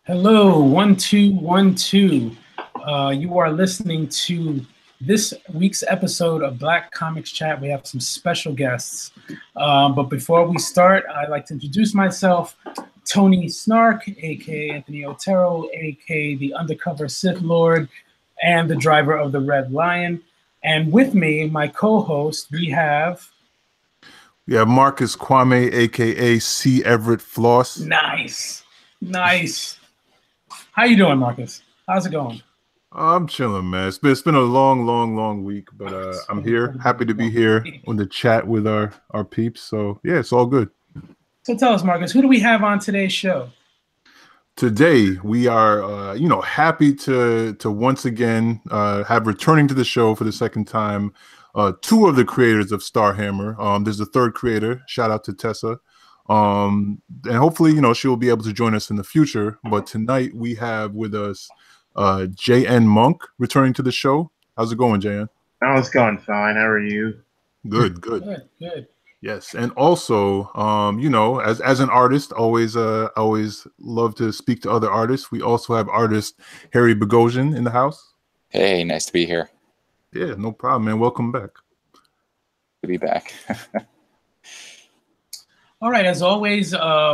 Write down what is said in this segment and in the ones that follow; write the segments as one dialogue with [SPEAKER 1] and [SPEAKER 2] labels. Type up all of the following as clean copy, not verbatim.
[SPEAKER 1] Hello, 1212. You are listening to this week's episode of Black Comics Chat. We have some special guests. But before we start, I'd like to introduce myself. Tony Snark, aka Anthony Otero, aka the Undercover Sith Lord, and the driver of the Red Lion. And with me, my co-host, we have
[SPEAKER 2] Marcus Kwame, aka C. Everett Floss.
[SPEAKER 1] Nice. How you doing, Marcus? How's it going?
[SPEAKER 2] I'm chilling, man. It's been a long week, but I'm here. Happy to be here on the chat with our peeps. So yeah, it's all good.
[SPEAKER 1] So tell us, Marcus, who do we have on today's show?
[SPEAKER 2] Today we are, happy to once again have returning to the show for the second time. Two of the creators of Starhammer. There's a third creator. Shout out to Tessa. And hopefully, she will be able to join us in the future. But tonight we have with us JN Monk returning to the show. How's it going, JN?
[SPEAKER 3] Oh, it's going fine. How are you?
[SPEAKER 2] Good. Yes, and also, as an artist, always love to speak to other artists. We also have artist Harry Bogosian in the house.
[SPEAKER 4] Hey, nice to be here.
[SPEAKER 2] Yeah, no problem, man. Welcome back.
[SPEAKER 4] To be back.
[SPEAKER 1] All right, as always,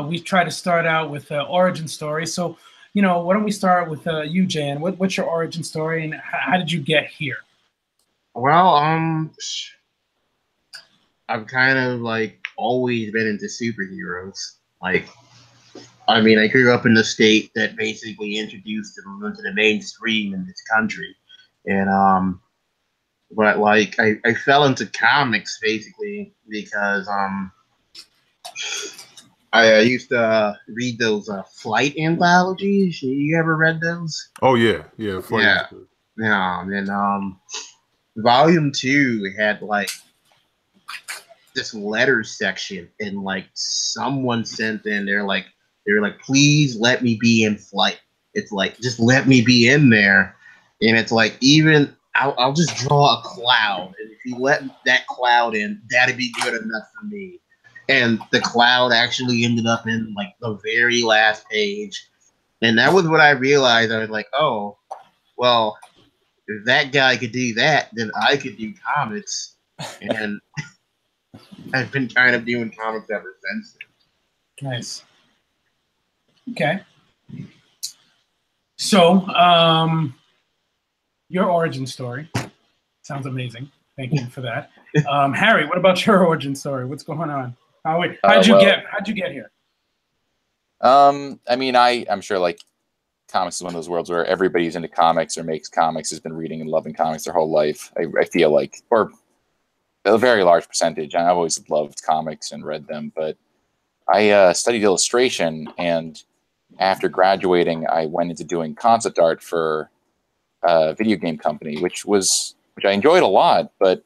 [SPEAKER 1] we try to start out with an origin story. So, why don't we start with you, Jan? What's your origin story, and how did you get here?
[SPEAKER 3] Well, I've kind of always been into superheroes. I grew up in the state that basically introduced them into the mainstream in this country, and but I fell into comics basically because I used to read those flight anthologies. You ever read those?
[SPEAKER 2] Oh yeah, flight.
[SPEAKER 3] Yeah. And volume 2 had this letter section, and someone sent in. They were like, please let me be in flight. It's just let me be in there, and it's even I'll just draw a cloud, and if you let that cloud in, that'd be good enough for me. And the cloud actually ended up in the very last page. And that was what I realized. I was like, oh, well, if that guy could do that, then I could do comics. And I've been kind of doing comics ever since.
[SPEAKER 1] Nice. Okay. So, your origin story sounds amazing. Thank you for that. Harry, what about your origin story? What's going on? How'd you get here?
[SPEAKER 4] I'm sure comics is one of those worlds where everybody who's into comics or makes comics has been reading and loving comics their whole life. I feel like, or a very large percentage. I've always loved comics and read them, but I studied illustration, and after graduating, I went into doing concept art for a video game company, which I enjoyed a lot, but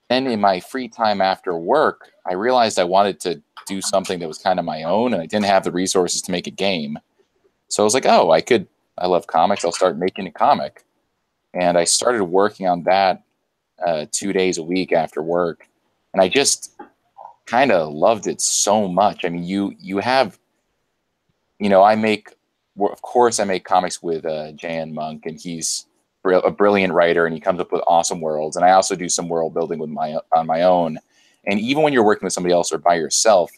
[SPEAKER 4] then in my free time after work, I realized I wanted to do something that was kind of my own, and I didn't have the resources to make a game. So I was like, oh, I love comics. I'll start making a comic. And I started working on that 2 days a week after work. And I just kind of loved it so much. I mean, you have, I make comics with Jan Monk, and he's a brilliant writer, and he comes up with awesome worlds. And I also do some world building on my own. And even when you're working with somebody else or by yourself,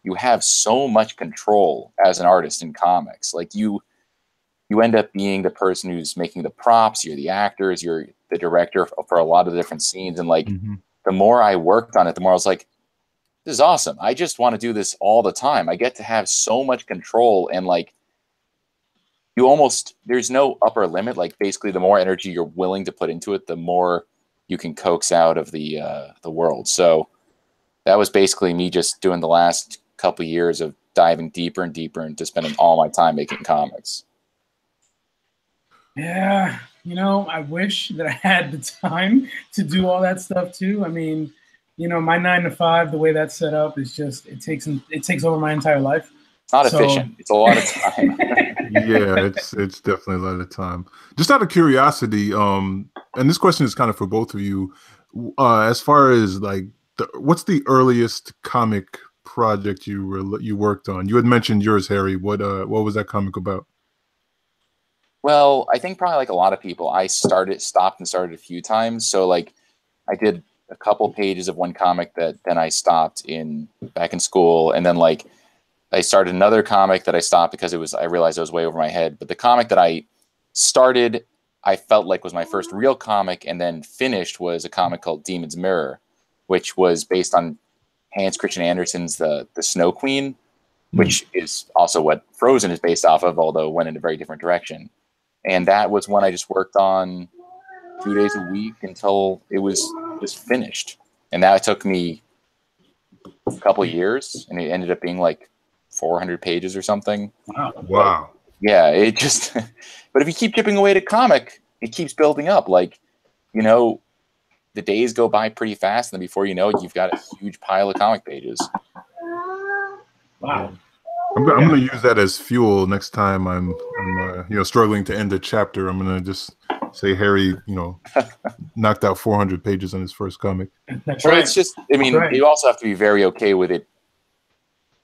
[SPEAKER 4] you have so much control as an artist in comics. You end up being the person who's making the props, you're the actors, you're the director for a lot of different scenes. And the more I worked on it, the more I was like, this is awesome. I just want to do this all the time. I get to have so much control, and there's no upper limit. Basically, the more energy you're willing to put into it, the more you can coax out of the world. So that was basically me just doing the last couple of years of diving deeper and deeper into spending all my time making comics.
[SPEAKER 1] Yeah, I wish that I had the time to do all that stuff too. I mean, my 9 to 5, the way that's set up is just it takes over my entire life.
[SPEAKER 4] It's not efficient. It's a lot of time.
[SPEAKER 2] Yeah, it's definitely a lot of time. Just out of curiosity, and this question is kind of for both of you. As far as what's the earliest comic project you worked on? You had mentioned yours, Harry. What was that comic about?
[SPEAKER 4] Well, I think probably like a lot of people, I stopped and started a few times. So like I did a couple pages of one comic that then I stopped back in school, and then like I started another comic that I stopped because I realized I was way over my head. But the comic that I started, I felt like was my first real comic, and then finished was a comic called Demon's Mirror, which was based on Hans Christian Andersen's The Snow Queen, which is also what Frozen is based off of, although it went in a very different direction. And that was one I just worked on 2 days a week until it was just finished. And that took me a couple of years, and it ended up being like 400 pages or something.
[SPEAKER 2] Wow.
[SPEAKER 4] Yeah, it just, but if you keep chipping away at a comic, it keeps building up. Like, you know, the days go by pretty fast, and then before you know it, you've got a huge pile of comic pages.
[SPEAKER 1] Wow.
[SPEAKER 2] I'm going to use that as fuel next time I'm struggling to end a chapter. I'm going to just say Harry, knocked out 400 pages on his first comic.
[SPEAKER 1] That's
[SPEAKER 4] Well,
[SPEAKER 1] right.
[SPEAKER 4] it's just, I mean, you also have to be very okay with it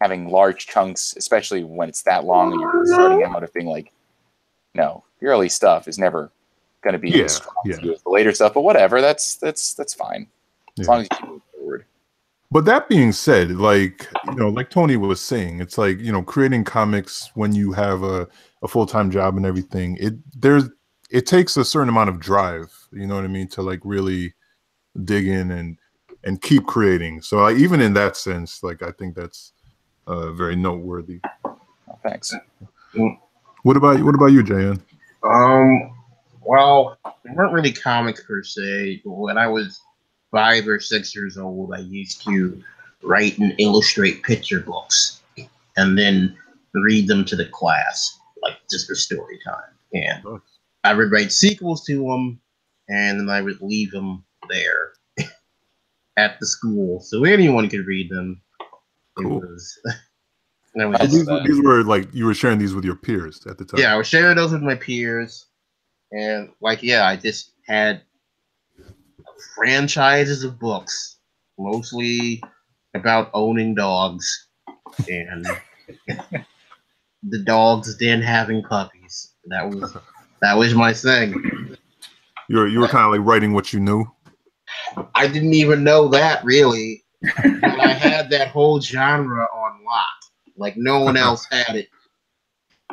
[SPEAKER 4] having large chunks, especially when it's that long and you're starting out, of being like, no, your early stuff is never going to be as strong as the later stuff, but whatever, that's fine. As long as you keep moving forward.
[SPEAKER 2] But that being said, like Tony was saying, it's like, creating comics when you have a full-time job and everything, it takes a certain amount of drive, you know what I mean, to like really dig in and keep creating. So even in that sense, like, I think that's very noteworthy.
[SPEAKER 4] Oh, thanks.
[SPEAKER 2] What about you, Jayan?
[SPEAKER 3] Well, they weren't really comics per se. When I was 5 or 6 years old, I used to write and illustrate picture books and then read them to the class, like just for story time. And I would write sequels to them, and then I would leave them there at the school so anyone could read them.
[SPEAKER 2] Cool.
[SPEAKER 3] These
[SPEAKER 2] were like, you were sharing these with your peers at the time.
[SPEAKER 3] Yeah, I was sharing those with my peers, and I just had franchises of books, mostly about owning dogs, and the dogs then having puppies. That was my thing.
[SPEAKER 2] You were kind of like writing what you knew.
[SPEAKER 3] I didn't even know that, really, but I had that whole genre on lock. Like no one else had it.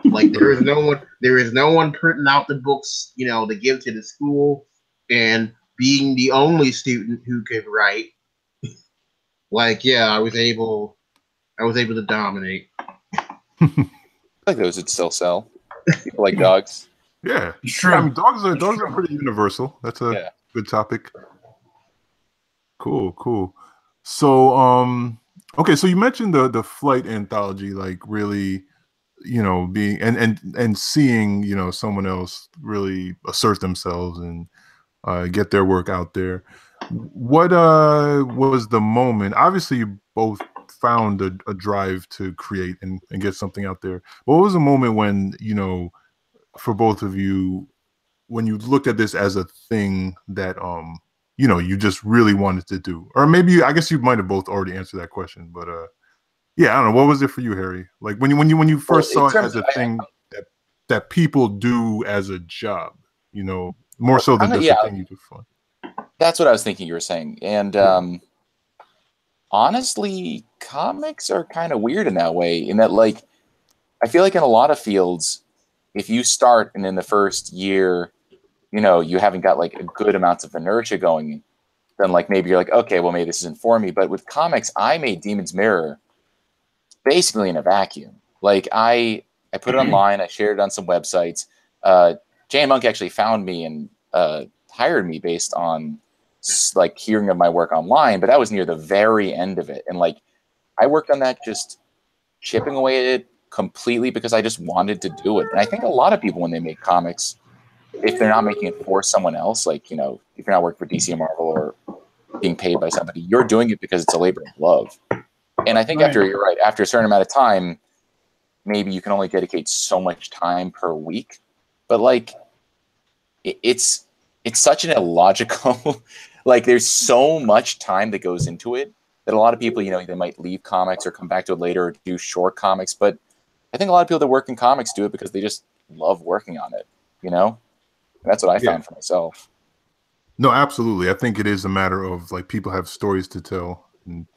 [SPEAKER 3] Like there is no one printing out the books, to give to the school, and being the only student who could write. I was able to dominate.
[SPEAKER 4] I like those would still sell. People like dogs.
[SPEAKER 2] Yeah,
[SPEAKER 1] sure.
[SPEAKER 2] I mean, dogs are pretty universal. That's a good topic. Cool. So, okay, so you mentioned the flight anthology, like really, being and seeing, someone else really assert themselves and get their work out there. What was the moment? Obviously, you both found a drive to create and get something out there. What was the moment when, for both of you, when you looked at this as a thing that you just really wanted to do? Or maybe, I guess you might have both already answered that question, but I don't know. What was it for you, Harry? Like when you first saw it as a thing that people do as a job, more so than just a thing you do for fun.
[SPEAKER 4] That's what I was thinking you were saying. And honestly, comics are kind of weird in that way, in that, like, I feel like in a lot of fields, if you start and in the first year, you haven't got like a good amounts of inertia going, then like maybe you're like, okay, well, maybe this isn't for me. But with comics, I made Demon's Mirror basically in a vacuum. Like I put it online, I shared it on some websites. Jay Monk actually found me and hired me based on like hearing of my work online, but that was near the very end of it. And like I worked on that just chipping away at it completely because I just wanted to do it. And I think a lot of people, when they make comics, if they're not making it for someone else, like, if you're not working for DC or Marvel or being paid by somebody, you're doing it because it's a labor of love. And I think after a certain amount of time, maybe you can only dedicate so much time per week, but like it's such an illogical, like there's so much time that goes into it that a lot of people, they might leave comics or come back to it later or do short comics. But I think a lot of people that work in comics do it because they just love working on it. you know? And that's what I found for myself.
[SPEAKER 2] No, absolutely. I think it is a matter of like people have stories to tell, and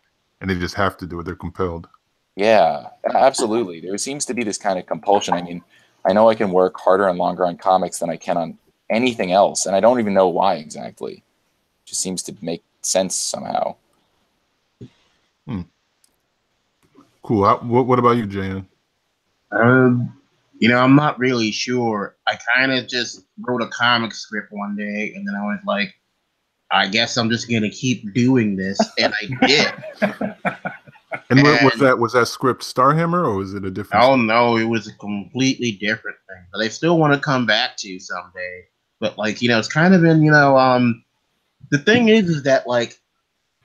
[SPEAKER 2] they just have to do it. They're compelled.
[SPEAKER 4] Yeah, absolutely. There seems to be this kind of compulsion. I mean, I know I can work harder and longer on comics than I can on anything else, and I don't even know why exactly. It just seems to make sense somehow.
[SPEAKER 2] Cool. What about you, Jan?
[SPEAKER 3] I'm not really sure. I kind of just wrote a comic script one day, and then I was like, I guess I'm just gonna keep doing this, and I did.
[SPEAKER 2] And was that script Starhammer, or was it a different?
[SPEAKER 3] Oh no, it was a completely different thing. But I still want to come back to someday. But like, it's kind of been, the thing is that like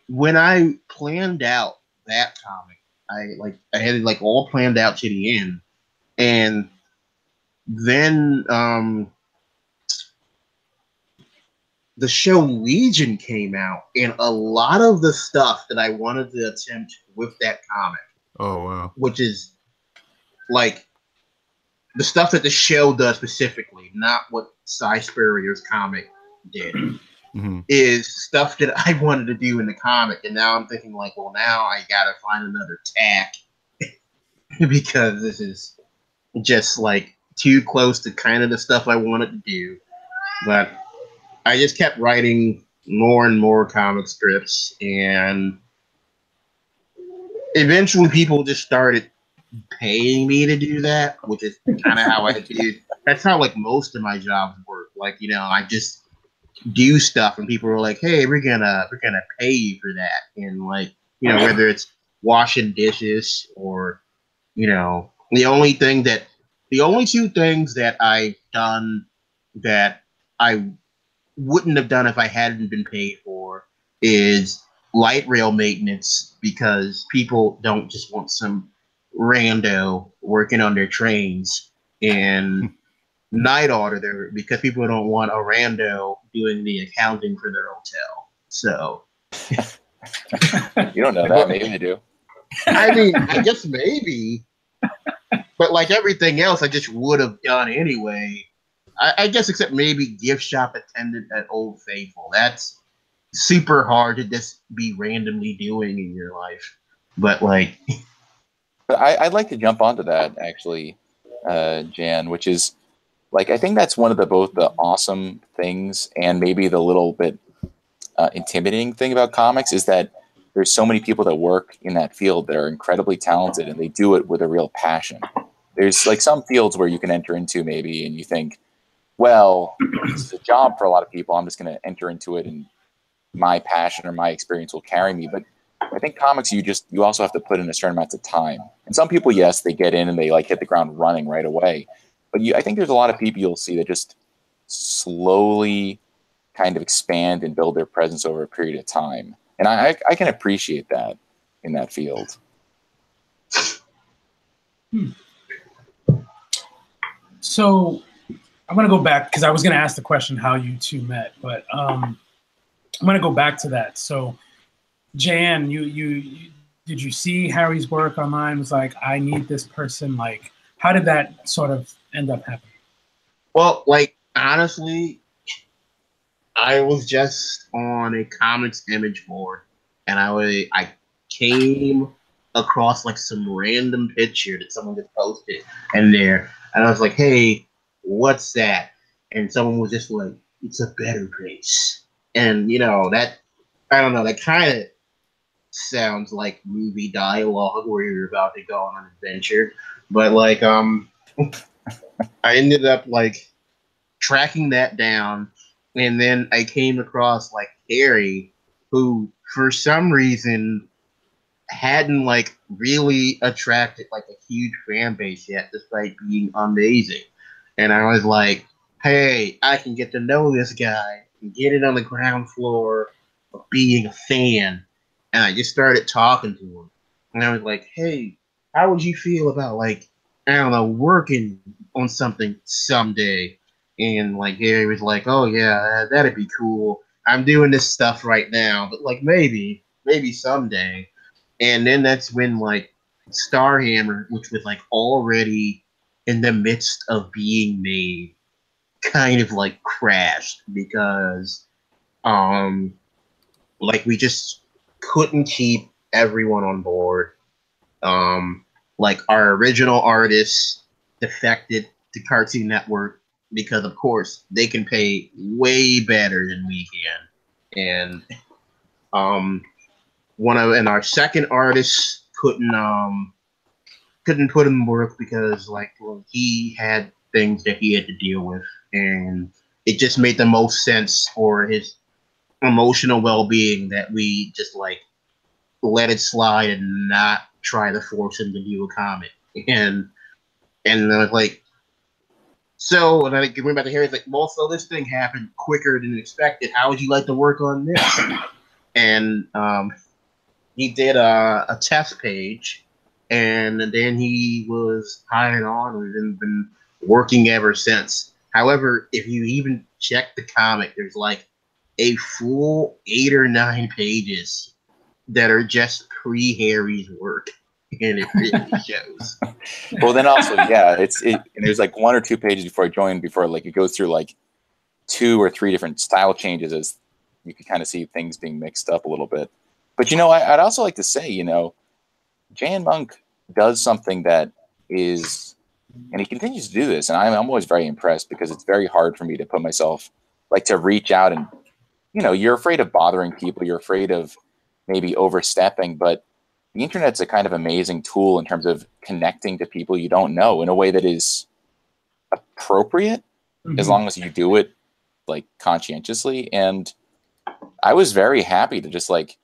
[SPEAKER 3] when I planned out that comic, I had it like all planned out to the end, and then the show Legion came out, and a lot of the stuff that I wanted to attempt with that comic,
[SPEAKER 2] oh wow,
[SPEAKER 3] which is like the stuff that the show does specifically, not what Cy Spurrier's comic did, is stuff that I wanted to do in the comic, and now I'm thinking like, well, now I gotta find another tack because this is just like too close to kind of the stuff I wanted to do, but I just kept writing more and more comic strips, and eventually people just started paying me to do that, which is kind of how I do. That's how like most of my jobs work. Like, I just do stuff, and people are like, "Hey, we're gonna pay you for that," and like, whether it's washing dishes or, the only two things that I've done that I wouldn't have done if I hadn't been paid for is light rail maintenance, because people don't just want some rando working on their trains, and night auditor because people don't want a rando doing the accounting for their hotel. So
[SPEAKER 4] you don't know that. Maybe they do.
[SPEAKER 3] I mean, I guess maybe, but like everything else, I just would have done anyway. I guess except maybe gift shop attendant at Old Faithful. That's super hard to just be randomly doing in your life. But like,
[SPEAKER 4] but I'd like to jump onto that actually, Jan, which is like I think that's one of both the awesome things and maybe the little bit intimidating thing about comics is that there's so many people that work in that field that are incredibly talented and they do it with a real passion. There's like some fields where you can enter into maybe and you think, well, this is a job for a lot of people. I'm just going to enter into it and my passion or my experience will carry me. But I think comics, you also have to put in a certain amount of time. And some people, yes, they get in and they like hit the ground running right away. But I think there's a lot of people you'll see that just slowly kind of expand and build their presence over a period of time. And I can appreciate that in that field.
[SPEAKER 1] So I'm going to go back because I was going to ask the question how you two met, but I'm going to go back to that. So Jan, you did you see Harry's work online? It was like, I need this person. Like, how did that sort of end up happening?
[SPEAKER 3] Well, like, honestly, I was just on a comics image board, and I came across like some random picture that someone just posted in there, and I was like, "Hey, what's that?" And someone was just like, "It's a better place," and that I don't know, that kind of sounds like movie dialogue where you're about to go on an adventure, but like I ended up like tracking that down, and then I came across like Harry, who for some reason hadn't like really attracted like a huge fan base yet, despite being amazing. And I was like, hey, I can get to know this guy and get it on the ground floor of being a fan. And I just started talking to him. And I was like, hey, how would you feel about like, I don't know, working on something someday? And like Harry was like, oh yeah, that'd be cool. I'm doing this stuff right now, but like maybe someday. And then that's when like Starhammer, which was like already in the midst of being made, kind of like crashed because like we just couldn't keep everyone on board. Like our original artists defected to Cartoon Network because, of course, they can pay way better than we can, and and our second artist couldn't put in work because he had things that he had to deal with, and it just made the most sense for his emotional well-being that we just like let it slide and not try to force him to do a comic. And like, so, and I went back to Harry. It's like, well, so this thing happened quicker than expected. How would you like to work on this? And he did a test page, and then he was hired on and been working ever since. However, if you even check the comic, there's like a full 8 or 9 pages that are just pre-Harry's work, and it really shows.
[SPEAKER 4] Well, then also, yeah, and there's like 1 or 2 pages before I joined, before like it goes through like 2 or 3 different style changes, as you can kind of see things being mixed up a little bit. But I'd also like to say, Jan Monk does something that is, and he continues to do this, and I'm always very impressed, because it's very hard for me to put myself, like, to reach out and, you're afraid of bothering people, you're afraid of maybe overstepping, but the internet's a kind of amazing tool in terms of connecting to people you don't know in a way that is appropriate, as long as you do it like conscientiously. And I was very happy to just like,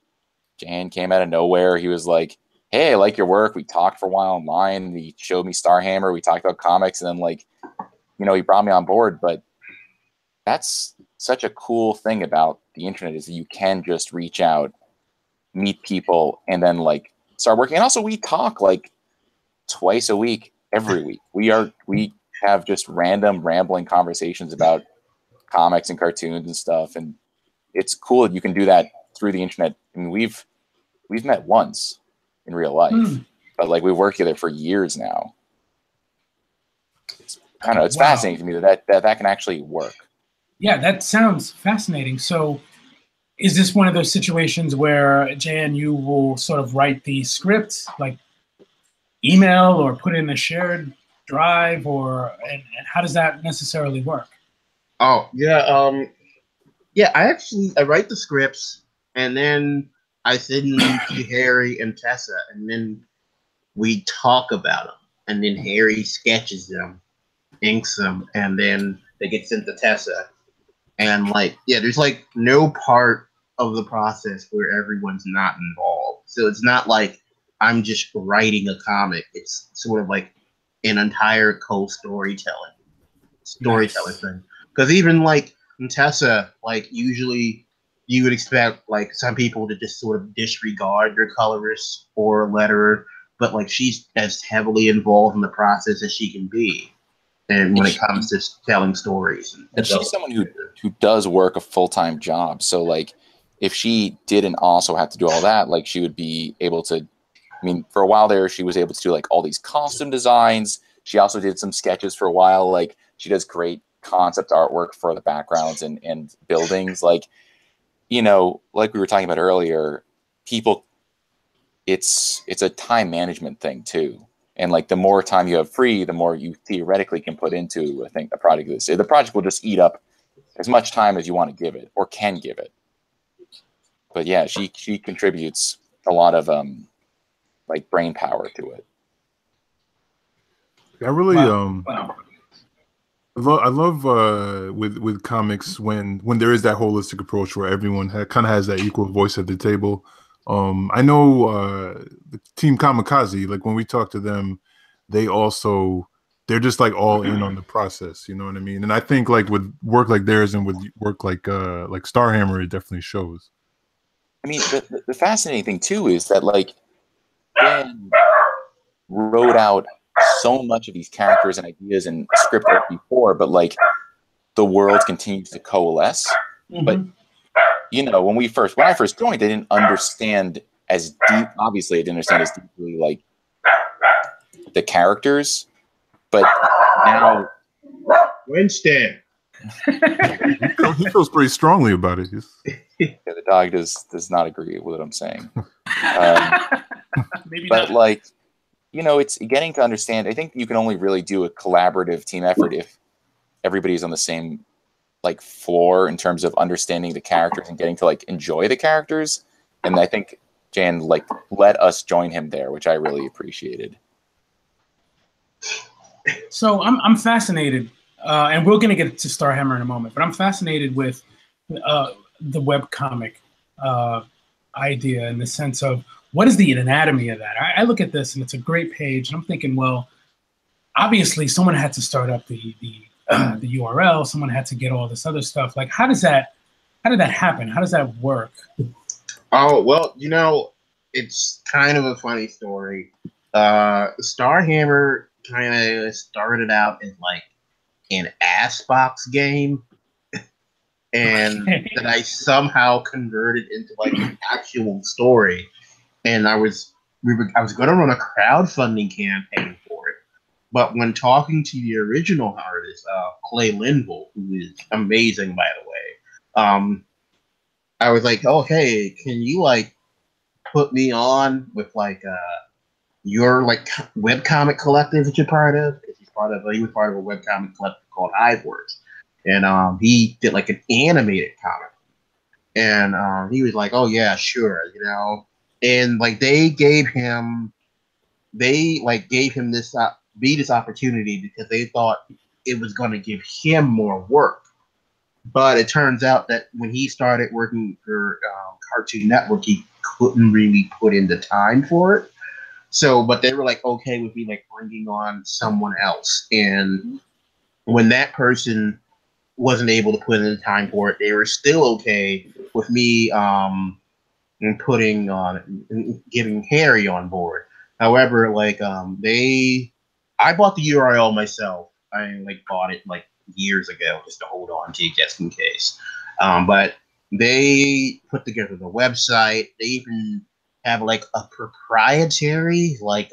[SPEAKER 4] Jan came out of nowhere. He was like, hey, I like your work. We talked for a while online. He showed me Starhammer. We talked about comics, and then like, he brought me on board. But that's such a cool thing about the internet, is that you can just reach out, meet people, and then like start working. And also we talk like twice a week, every week. We have just random rambling conversations about comics and cartoons and stuff. And it's cool that you can do that through the internet. I mean, we've met once in real life, but like we've worked together for years now. I don't know. It's fascinating to me that can actually work.
[SPEAKER 1] Yeah, that sounds fascinating. So is this one of those situations where, Jan, you will sort of write the script, like email or put in a shared drive, and how does that necessarily work?
[SPEAKER 3] Oh, yeah. Yeah, I write the scripts, and then I send them to Harry and Tessa, and then we talk about them. And then Harry sketches them, inks them, and then they get sent to Tessa. And like, yeah, there's like no part of the process where everyone's not involved. So it's not like I'm just writing a comic. It's sort of like an entire co-storytelling thing. Because even like in Tessa, like usually you would expect like some people to just sort of disregard their colorist or letterer, but like she's as heavily involved in the process as she can be. And when it comes to telling stories,
[SPEAKER 4] and she's someone who does work a full-time job. So like, if she didn't also have to do all that, like she would be able to. I mean, for a while there, she was able to do like all these costume designs. She also did some sketches for a while. Like she does great concept artwork for the backgrounds and buildings. Like, like we were talking about earlier, people, it's a time management thing too. And like the more time you have free, the more you theoretically can put into, I think, a project like this. The project will just eat up as much time as you want to give it or can give it. But yeah, she contributes a lot of like brain power to it.
[SPEAKER 2] I really
[SPEAKER 1] Wow.
[SPEAKER 2] I love with comics when there is that holistic approach where everyone kind of has that equal voice at the table. I know the Team Kamikaze, like when we talk to them, they're just like all in on the process, you know what I mean? And I think like with work like theirs and with work like Starhammer, it definitely shows.
[SPEAKER 4] I mean, the fascinating thing too is that like Ben wrote out so much of these characters and ideas and script art before, but like the world continues to coalesce. But when I first joined, I didn't understand as deep. Obviously, I didn't understand as deeply like the characters. But now,
[SPEAKER 3] Winston.
[SPEAKER 2] He feels pretty strongly about it.
[SPEAKER 4] Yeah, the dog does not agree with what I'm saying.
[SPEAKER 1] Maybe
[SPEAKER 4] But
[SPEAKER 1] not.
[SPEAKER 4] like, it's getting to understand. I think you can only really do a collaborative team effort if everybody's on the same like floor in terms of understanding the characters and getting to like enjoy the characters. And I think Jan like let us join him there, which I really appreciated.
[SPEAKER 1] So I'm fascinated, and we're going to get to Starhammer in a moment, but I'm fascinated with the webcomic idea in the sense of what is the anatomy of that? I look at this and it's a great page, and I'm thinking, well, obviously someone had to start up the URL, someone had to get all this other stuff. Like, how did that happen? How does that work?
[SPEAKER 3] Oh, well, it's kind of a funny story. Starhammer kind of started out as like an Assbox game, and that I somehow converted into like an actual story. And I was going to run a crowdfunding campaign for it, but when talking to the original artist, Clay Linville, who is amazing by the way, I was like, "Oh, hey, can you like put me on with like your like webcomic collective that you're part of?" Because he was part of a webcomic collective called Hiveworks, and he did like an animated comic, and he was like, "Oh yeah, sure," and like they gave him this this opportunity because they thought it was going to give him more work. But it turns out that when he started working for Cartoon Network, he couldn't really put in the time for it. So, but they were like okay with me like bringing on someone else. And when that person wasn't able to put in the time for it, they were still okay with me and putting on and giving Harry on board. However, like I bought the URL myself. I like bought it like years ago just to hold on to just in case. But they put together the website. They even have like a proprietary like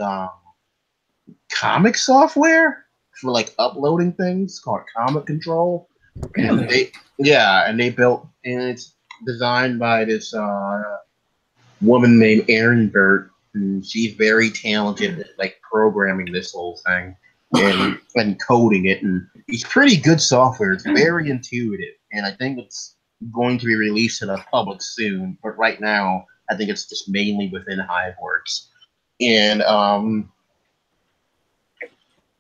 [SPEAKER 3] comic software for like uploading things called Comic Control.
[SPEAKER 1] Really?
[SPEAKER 3] And they built, and it's designed by this woman named Erin Burt, and she's very talented at like programming this whole thing and coding it, and it's pretty good software. It's very intuitive, and I think it's going to be released to the public soon. But right now, I think it's just mainly within Hiveworks, and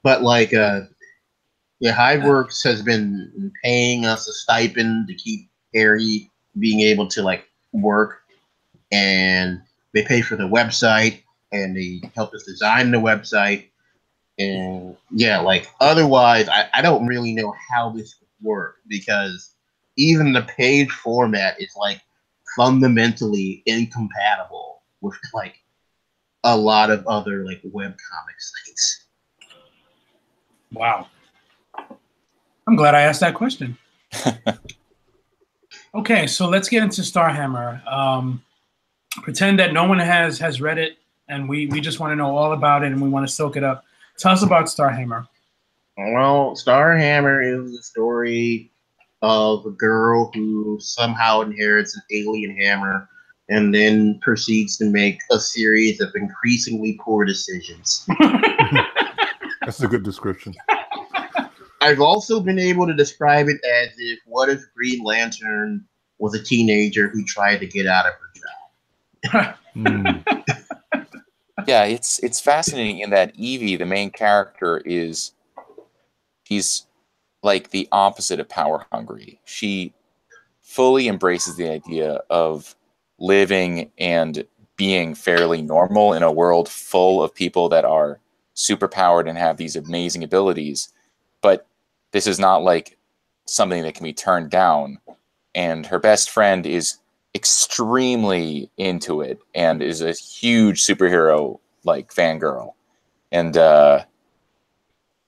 [SPEAKER 3] but like Hiveworks has been paying us a stipend to keep Harry being able to like work, and they pay for the website, and they help us design the website. And yeah, like otherwise, I don't really know how this would work because even the page format is like fundamentally incompatible with like a lot of other like webcomic sites.
[SPEAKER 1] Wow. I'm glad I asked that question. Okay, so let's get into Starhammer. Pretend that no one has read it, and we just want to know all about it, and we want to soak it up. Tell us about Starhammer.
[SPEAKER 3] Well, Starhammer is the story of a girl who somehow inherits an alien hammer and then proceeds to make a series of increasingly poor decisions.
[SPEAKER 2] That's a good description.
[SPEAKER 3] I've also been able to describe it as if what if Green Lantern was a teenager who tried to get out of her job.
[SPEAKER 4] Yeah, it's fascinating in that Evie, the main character, she's like the opposite of power hungry. She fully embraces the idea of living and being fairly normal in a world full of people that are superpowered and have these amazing abilities. But this is not like something that can be turned down. And her best friend is extremely into it and is a huge superhero like fangirl. And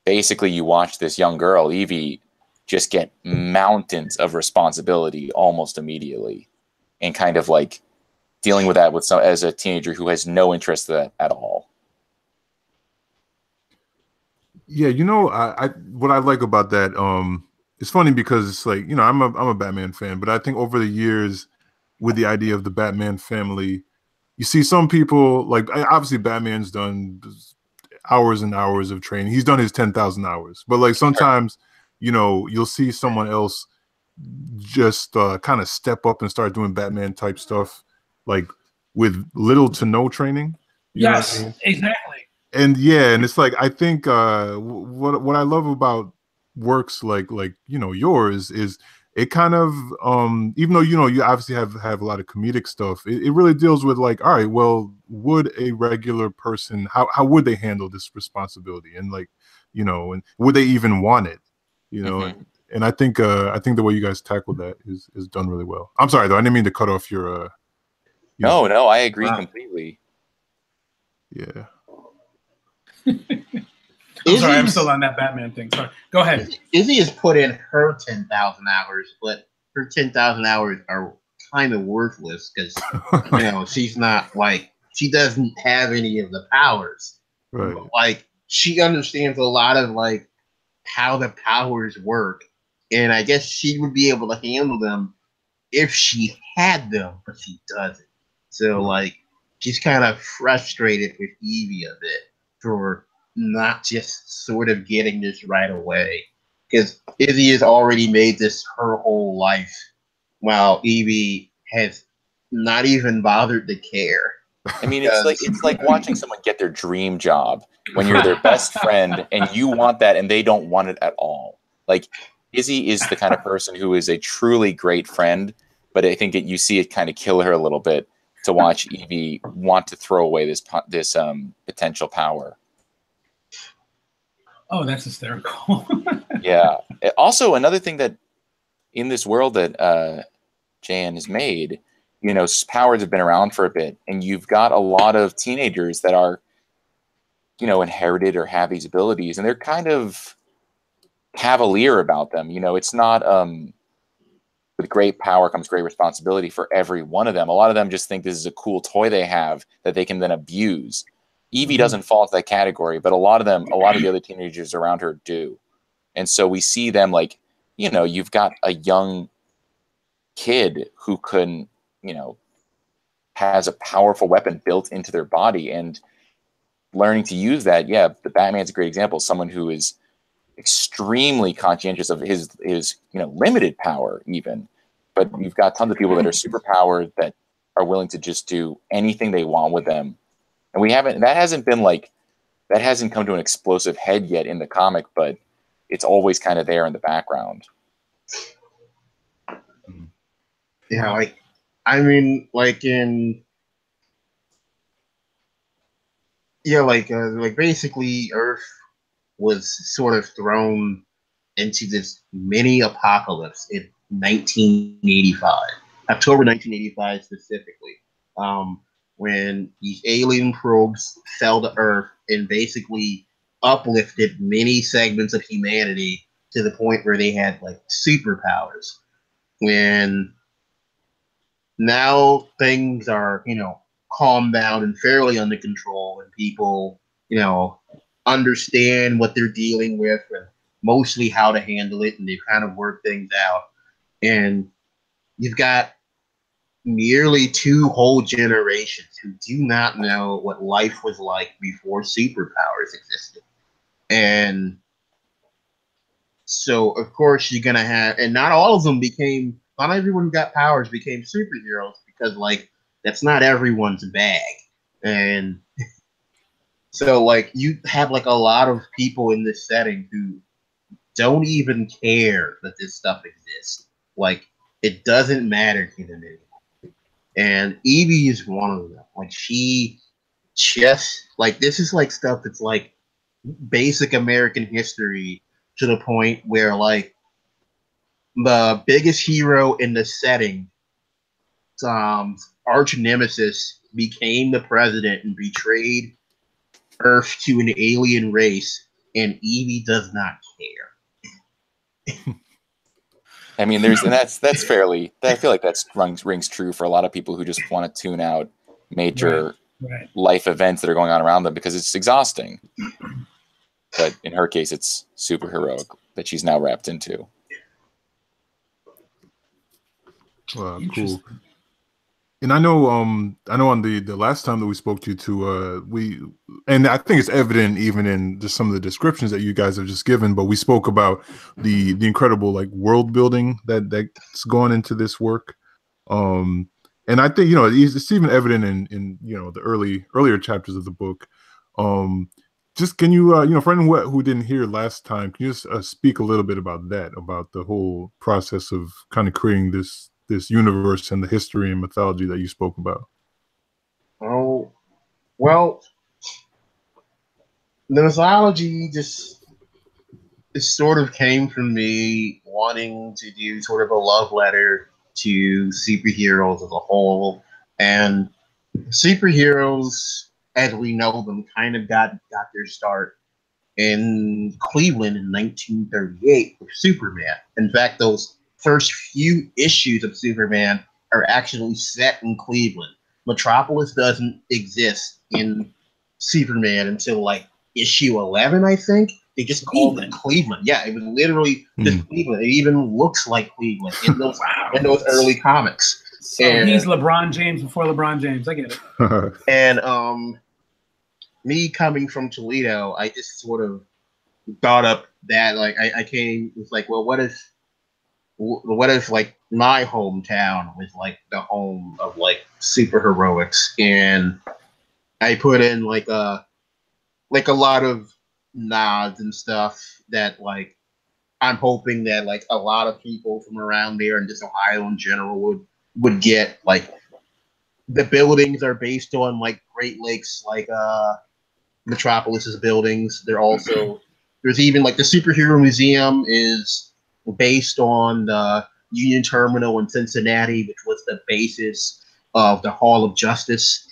[SPEAKER 4] basically you watch this young girl, Evie, just get mountains of responsibility almost immediately, and kind of like dealing with that as a teenager who has no interest in that at all.
[SPEAKER 2] Yeah, I what I like about that, it's funny because it's like, I'm a Batman fan, but I think over the years with the idea of the Batman family, you see some people like, obviously Batman's done hours and hours of training. He's done his 10,000 hours, but like sometimes, you'll see someone else just kind of step up and start doing Batman type stuff, like with little to no training. You know what I mean?
[SPEAKER 1] Exactly.
[SPEAKER 2] And yeah, and it's like, I think what I love about works like yours is it kind of even though you obviously have a lot of comedic stuff, it really deals with like, all right, well, would a regular person, how would they handle this responsibility, and like, and would they even want it, and I think the way you guys tackle that is done really well. I'm sorry though, I didn't mean to cut off your
[SPEAKER 4] No, I agree completely.
[SPEAKER 2] Yeah.
[SPEAKER 1] I'm sorry, I'm still on that Batman thing. Sorry. Go ahead.
[SPEAKER 3] Izzy has put in her 10,000 hours, but her 10,000 hours are kind of worthless because, she's not like, she doesn't have any of the powers.
[SPEAKER 2] Right.
[SPEAKER 3] But, like, she understands a lot of, like, how the powers work. And I guess she would be able to handle them if she had them, but she doesn't. So, like, she's kind of frustrated with Evie a bit for not just sort of getting this right away. Because Izzy has already made this her whole life, while Evie has not even bothered to care.
[SPEAKER 4] I mean, it's like watching someone get their dream job when you're their best friend and you want that and they don't want it at all. Like, Izzy is the kind of person who is a truly great friend, but I think you see it kind of kill her a little bit to watch Evie want to throw away this potential power.
[SPEAKER 1] Oh, that's hysterical.
[SPEAKER 4] Yeah. Also, another thing that in this world that Jan has made, powers have been around for a bit, and you've got a lot of teenagers that are, inherited or have these abilities, and they're kind of cavalier about them. It's not with great power comes great responsibility for every one of them. A lot of them just think this is a cool toy they have that they can then abuse. Evie doesn't fall into that category, but a lot of the other teenagers around her do. And so we see them like, you've got a young kid who can, has a powerful weapon built into their body, and learning to use that. Yeah, the Batman's a great example. Someone who is extremely conscientious of his limited power even, but you've got tons of people that are super powered that are willing to just do anything they want with them. And that hasn't come to an explosive head yet in the comic, but it's always kind of there in the background.
[SPEAKER 3] Yeah, like basically Earth was sort of thrown into this mini apocalypse in 1985, October 1985 specifically, when these alien probes fell to Earth and basically uplifted many segments of humanity to the point where they had like superpowers. When now things are, calmed down and fairly under control, and people, understand what they're dealing with and mostly how to handle it, and they've kind of worked things out. And you've got nearly 2 whole generations who do not know what life was like before superpowers existed. And so, of course, you're going to have, and not everyone who got powers became superheroes, because, like, that's not everyone's bag. And so, like, you have, like, a lot of people in this setting who don't even care that this stuff exists. Like, it doesn't matter to them anymore. And Evie is one of them. Like, she just, like, this is, like, stuff that's, like, basic American history, to the point where, like, the biggest hero in the setting, arch nemesis, became the president and betrayed Earth to an alien race, and Evie does not care.
[SPEAKER 4] I mean, that's fairly. I feel like that rings true for a lot of people who just want to tune out major life events that are going on around them because it's exhausting. But in her case, it's super heroic that she's now wrapped into.
[SPEAKER 2] Cool. And I know on the last time that we spoke to you too, and I think it's evident even in just some of the descriptions that you guys have just given, but we spoke about the incredible like world building that's gone into this work. And I think, it's even evident in the earlier chapters of the book. Just can you, for anyone who didn't hear last time, can you just speak a little bit about that, about the whole process of kind of creating this universe and the history and mythology that you spoke about?
[SPEAKER 3] Oh, well, the mythology just sort of came from me wanting to do sort of a love letter to superheroes as a whole. And superheroes, as we know them, kind of got their start in Cleveland in 1938 with Superman. In fact, those first few issues of Superman are actually set in Cleveland. Metropolis doesn't exist in Superman until like issue 11, I think. They just called it Cleveland. Yeah, it was literally just Cleveland. It even looks like Cleveland in those in those early comics.
[SPEAKER 1] So he's LeBron James before LeBron James. I get it.
[SPEAKER 3] And me coming from Toledo, I just sort of thought up that like I came with like, well, what if like my hometown was like the home of like super heroics, and I put in like a lot of nods and stuff that like I'm hoping that like a lot of people from around there and just Ohio in general would get. Like the buildings are based on like Great Lakes, like Metropolis's buildings. They're also there's even like the superhero museum is based on the Union Terminal in Cincinnati, which was the basis of the Hall of Justice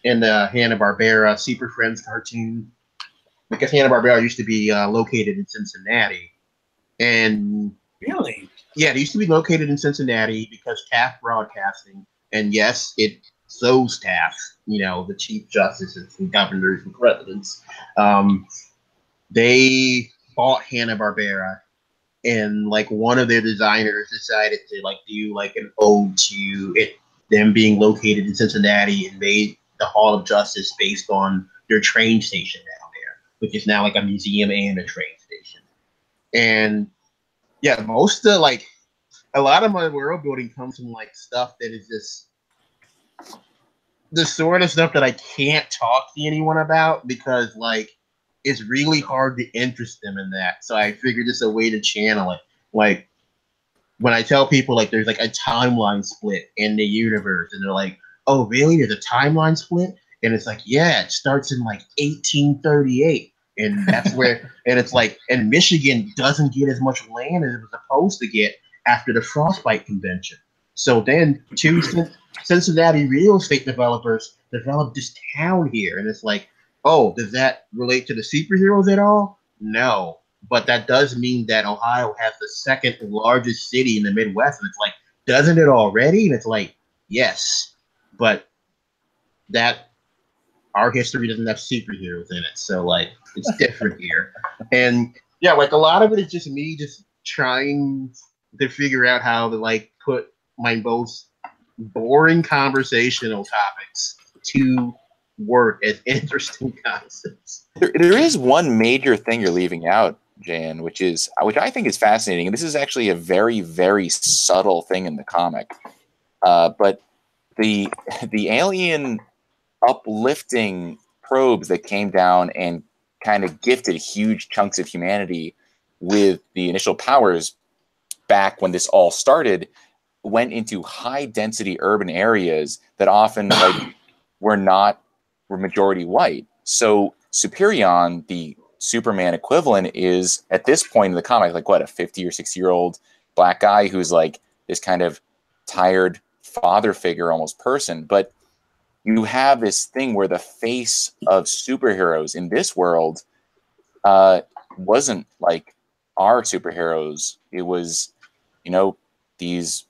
[SPEAKER 3] in the Hanna-Barbera Super Friends cartoon, because Hanna-Barbera used to be located in Cincinnati. And
[SPEAKER 1] really,
[SPEAKER 3] yeah, it used to be located in Cincinnati because Taft Broadcasting, and yes, those Taft, the chief justices and governors and presidents, they bought Hanna-Barbera, and like one of their designers decided to like do like an ode to it, them being located in Cincinnati, and made the Hall of Justice based on their train station down there, which is now like a museum and a train station. And yeah, most of like a lot of my world building comes from like stuff that is just the sort of stuff that I can't talk to anyone about because like it's really hard to interest them in that. So I figured it's a way to channel it. Like when I tell people like there's like a timeline split in the universe, and they're like, "Oh, really? There's a timeline split?" And it's like, "Yeah, it starts in like 1838." And that's where, and it's like, and Michigan doesn't get as much land as it was supposed to get after the Frostbite Convention. So then two Cincinnati real estate developers developed this town here. And it's like, oh, does that relate to the superheroes at all? No. But that does mean that Ohio has the second largest city in the Midwest. And it's like, doesn't it already? And it's like, yes. But that our history doesn't have superheroes in it. So like it's different here. And yeah, like a lot of it is just me just trying to figure out how to like put my most boring conversational topics to work as interesting concepts.
[SPEAKER 4] There is one major thing you're leaving out, Jan, which I think is fascinating. And this is actually a very, very subtle thing in the comic. But the alien uplifting probes that came down and kind of gifted huge chunks of humanity with the initial powers back when this all started went into high density urban areas that often like were majority white. So Superion, the Superman equivalent, is at this point in the comic like what, a 50 or 60-year-old black guy who's like this kind of tired father figure almost person. But you have this thing where the face of superheroes in this world wasn't like our superheroes. It was, these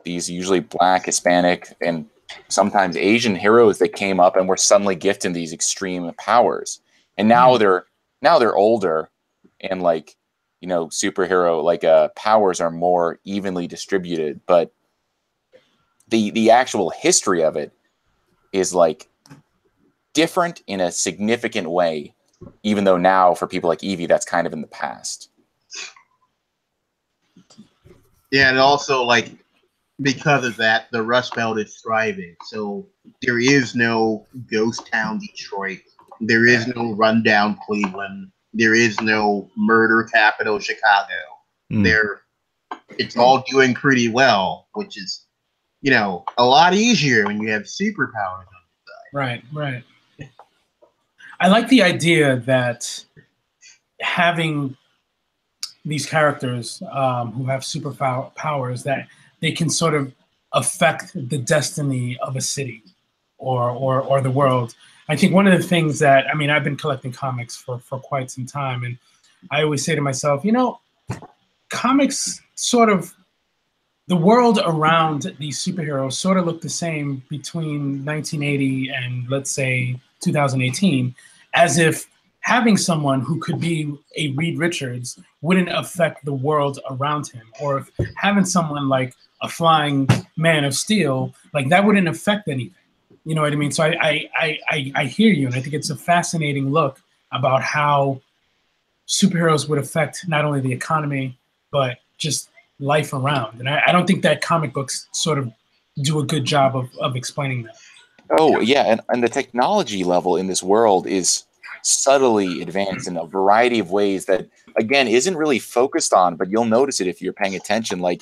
[SPEAKER 4] usually black, Hispanic, and sometimes Asian heroes that came up and were suddenly gifted these extreme powers. And now they're older and like, superhero powers are more evenly distributed, but the actual history of it is like different in a significant way, even though now for people like Evie, that's kind of in the past.
[SPEAKER 3] Yeah, and also like because of that, the Rust Belt is thriving. So there is no ghost town Detroit. There is no rundown Cleveland. There is no murder capital Chicago. It's all doing pretty well, which is, a lot easier when you have superpowers on your side.
[SPEAKER 1] Right, right. I like the idea that having these characters who have superpowers, that they can sort of affect the destiny of a city or the world. I think one of the things that, I've been collecting comics for quite some time, and I always say to myself, comics sort of, the world around these superheroes sort of look the same between 1980 and let's say 2018, as if having someone who could be a Reed Richards wouldn't affect the world around him, or if having someone like a flying Man of Steel, like that wouldn't affect anything. You know what I mean? So I hear you, and I think it's a fascinating look about how superheroes would affect not only the economy, but just life around. And I don't think that comic books sort of do a good job of explaining that.
[SPEAKER 4] Oh, yeah, and the technology level in this world is subtly advanced in a variety of ways that, again, isn't really focused on, but you'll notice it if you're paying attention, like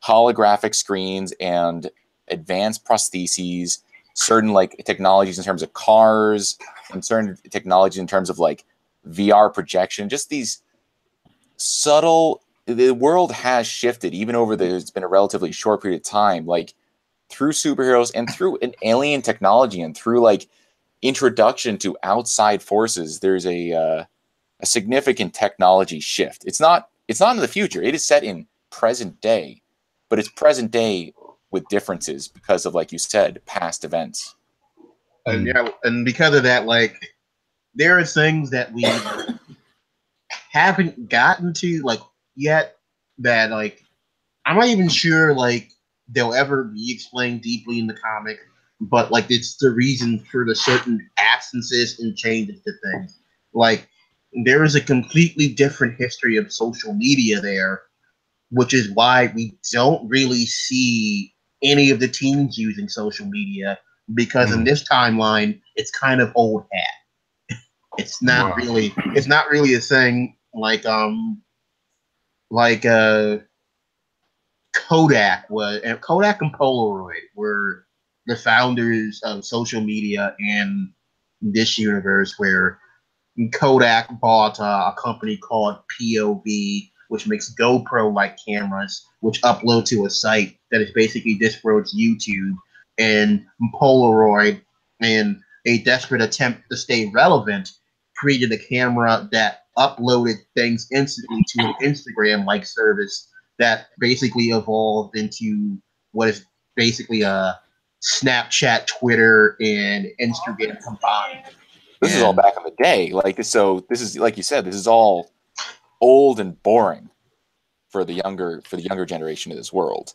[SPEAKER 4] holographic screens and advanced prostheses, certain technologies in terms of cars, and certain technology in terms of VR projection, just these subtle. The world has shifted even over it's been a relatively short period of time, through superheroes and through an alien technology and through introduction to outside forces. There's a significant technology shift. It's not in the future. It is set in present day, but it's present day with differences because of, like you said, past events.
[SPEAKER 3] And because of that, there are things that we haven't gotten to yet that I'm not even sure they'll ever be explained deeply in the comic, but it's the reason for the certain absences and changes to things. There is a completely different history of social media there, which is why we don't really see any of the teens using social media, because in this timeline it's kind of old hat. It's not really a thing Kodak and Polaroid were the founders of social media in this universe, where Kodak bought a company called POV, which makes GoPro-like cameras, which upload to a site that is basically Discworld's YouTube, and Polaroid, in a desperate attempt to stay relevant, created a camera that uploaded things instantly to an Instagram-like service that basically evolved into what is basically a Snapchat, Twitter, and Instagram combined.
[SPEAKER 4] This is all back in the day. So this is, like you said, this is all old and boring for the younger generation of this world.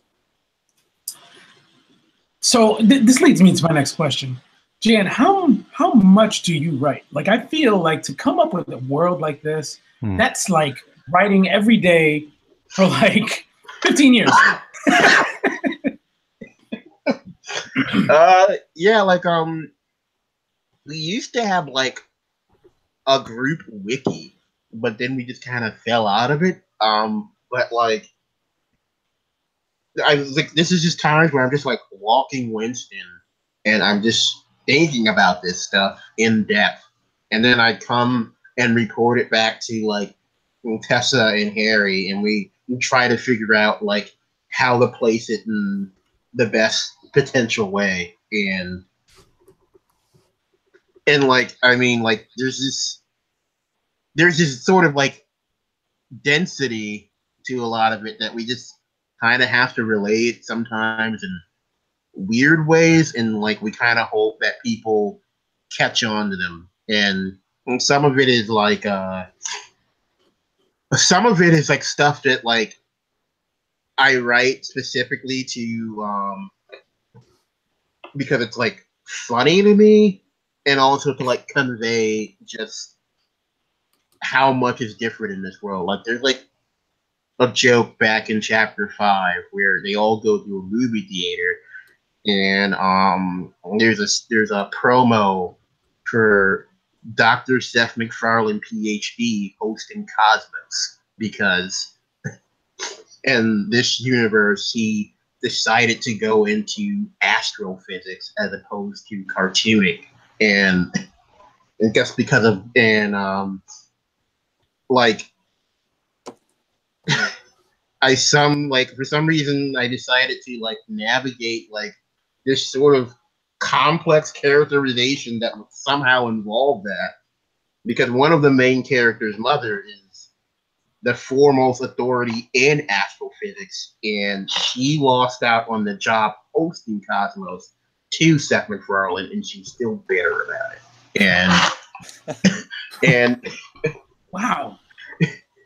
[SPEAKER 1] So this leads me to my next question. Jan, how much do you write? I feel to come up with a world like this, that's writing every day for 15 years.
[SPEAKER 3] We used to have a group wiki, but then we just kind of fell out of it. But this is just times where I'm just walking Winston, and I'm just thinking about this stuff in depth, and then I come and report it back to Tessa and Harry, and we try to figure out how to place it in the best potential way. And there's this sort of density to a lot of it that we just kind of have to relate sometimes in weird ways, and we kind of hope that people catch on to them. And some of it is some of it is like stuff that like I write specifically to because it's like funny to me, and also to like convey just how much is different in this world. Like there's like a joke back in chapter 5 where they all go to a movie theater, and there's a promo for Dr. Seth MacFarlane PhD hosting Cosmos, because in this universe he decided to go into astrophysics as opposed to cartooning, and I guess because of like for some reason I decided to like navigate like this sort of complex characterization that would somehow involve that, because one of the main characters' mother is the foremost authority in astrophysics, and she lost out on the job hosting Cosmos to Seth MacFarlane, and she's still bitter about it. And
[SPEAKER 1] Wow.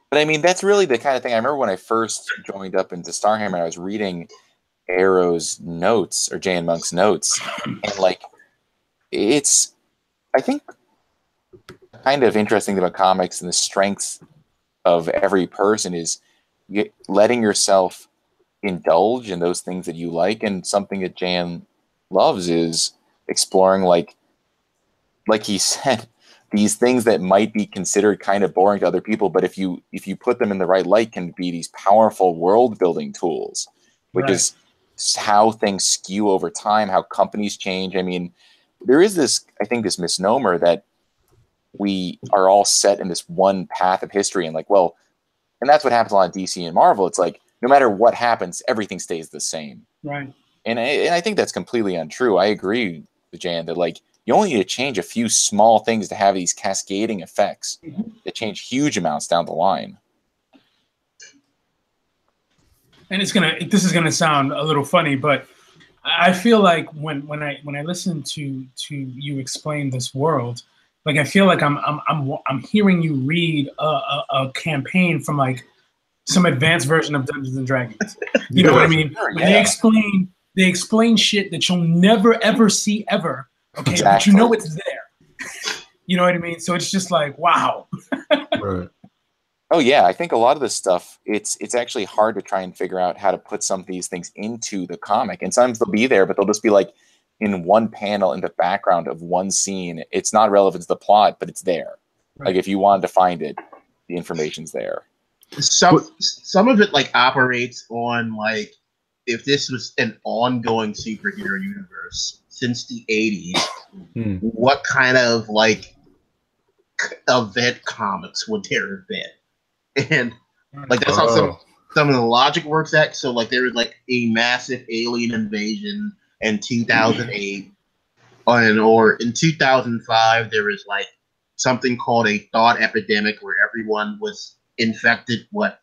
[SPEAKER 4] But I mean, that's really the kind of thing. I remember when I first joined up into Starhammer, I was reading Arrow's notes or Jay and Monk's notes, and like, it's, I think, kind of interesting about comics and the strengths of every person is letting yourself indulge in those things that you like, and something that Jan loves is exploring, like he said, these things that might be considered kind of boring to other people, but if you put them in the right light, can be these powerful world building tools, which is how things skew over time, how companies change. I mean, there is this, I think, this misnomer that we are all set in this one path of history, and like, well, and that's what happens a lot in DC and Marvel. It's like, no matter what happens, everything stays the same.
[SPEAKER 1] Right.
[SPEAKER 4] And I think that's completely untrue. I agree with Jan that like, you only need to change a few small things to have these cascading effects that change huge amounts down the line.
[SPEAKER 1] And this is gonna sound a little funny, but I feel like when I listen to you explain this world, like I feel like I'm hearing you read a campaign from like some advanced version of Dungeons and Dragons. You know what I mean?
[SPEAKER 4] Sure,
[SPEAKER 1] yeah. They explain shit that you'll never ever see ever. Okay,
[SPEAKER 4] exactly.
[SPEAKER 1] But you know it's there. You know what I mean? So it's just like, wow.
[SPEAKER 2] Right.
[SPEAKER 4] Oh yeah, I think a lot of this stuff, it's actually hard to try and figure out how to put some of these things into the comic. And sometimes they'll be there, but they'll just be like in one panel in the background of one scene. It's not relevant to the plot, but it's there. Right. Like if you wanted to find it, the information's there.
[SPEAKER 3] Some of it like operates on like, if this was an ongoing superhero universe since the 80s, what kind of like event comics would there have been? And like that's how some of the logic works at. So like there was like a massive alien invasion in 2008, or in 2005 there was like something called a thought epidemic where everyone was infected with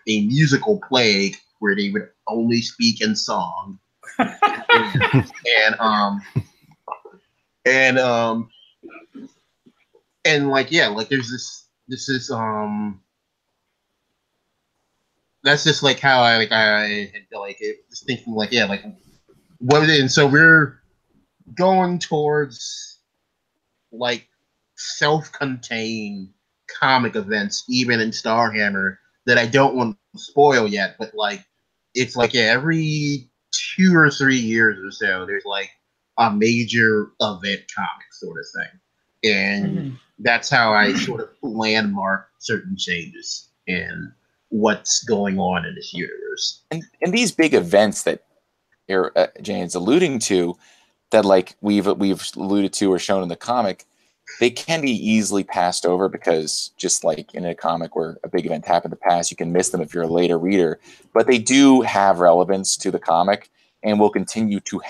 [SPEAKER 3] a musical plague where they would only speak in song. And like, yeah, like there's this is that's just like how I had like it, just thinking like, yeah, like what, and so we're going towards like self-contained comic events even in Starhammer that I don't want to spoil yet, but like it's like, yeah, every 2 or 3 years or so there's like a major event comic sort of thing, and that's how I sort of landmark certain changes in what's going on in this universe.
[SPEAKER 4] And these big events that Jane's alluding to, that like we've alluded to or shown in the comic, they can be easily passed over because just like in a comic where a big event happened in the past, you can miss them if you're a later reader. But they do have relevance to the comic and will continue to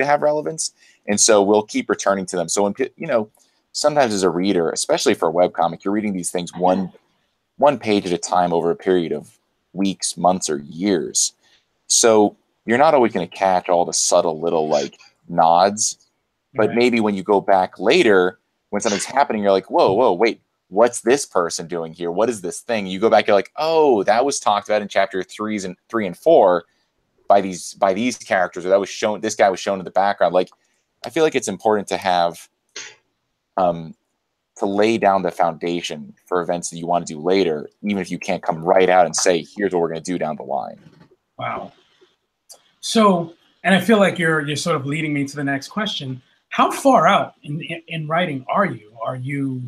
[SPEAKER 4] have relevance. And so we'll keep returning to them. So when, you know, sometimes as a reader, especially for a webcomic, you're reading these things one page at a time over a period of weeks, months, or years. So you're not always going to catch all the subtle little like nods, but maybe when you go back later, when something's happening, you're like, whoa, wait, what's this person doing here? What is this thing? You go back, you're like, oh, that was talked about in chapter 3 and 4 by these characters, or that was shown, this guy was shown in the background. Like, I feel like it's important to have to lay down the foundation for events that you want to do later, even if you can't come right out and say, here's what we're going to do down the line.
[SPEAKER 1] Wow. So, and I feel like you're sort of leading me to the next question. How far out in writing are you? Are you,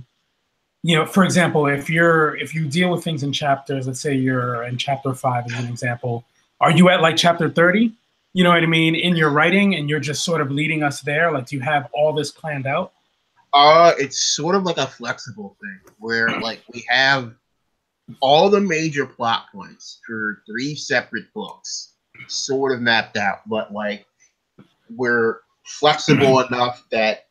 [SPEAKER 1] you know, for example, if you deal with things in chapters, let's say you're in chapter 5 as an example, are you at like chapter 30? You know what I mean? In your writing, and you're just sort of leading us there? Like, do you have all this planned out?
[SPEAKER 3] It's sort of like a flexible thing where like we have all the major plot points for 3 separate books sort of mapped out, but like we're flexible enough that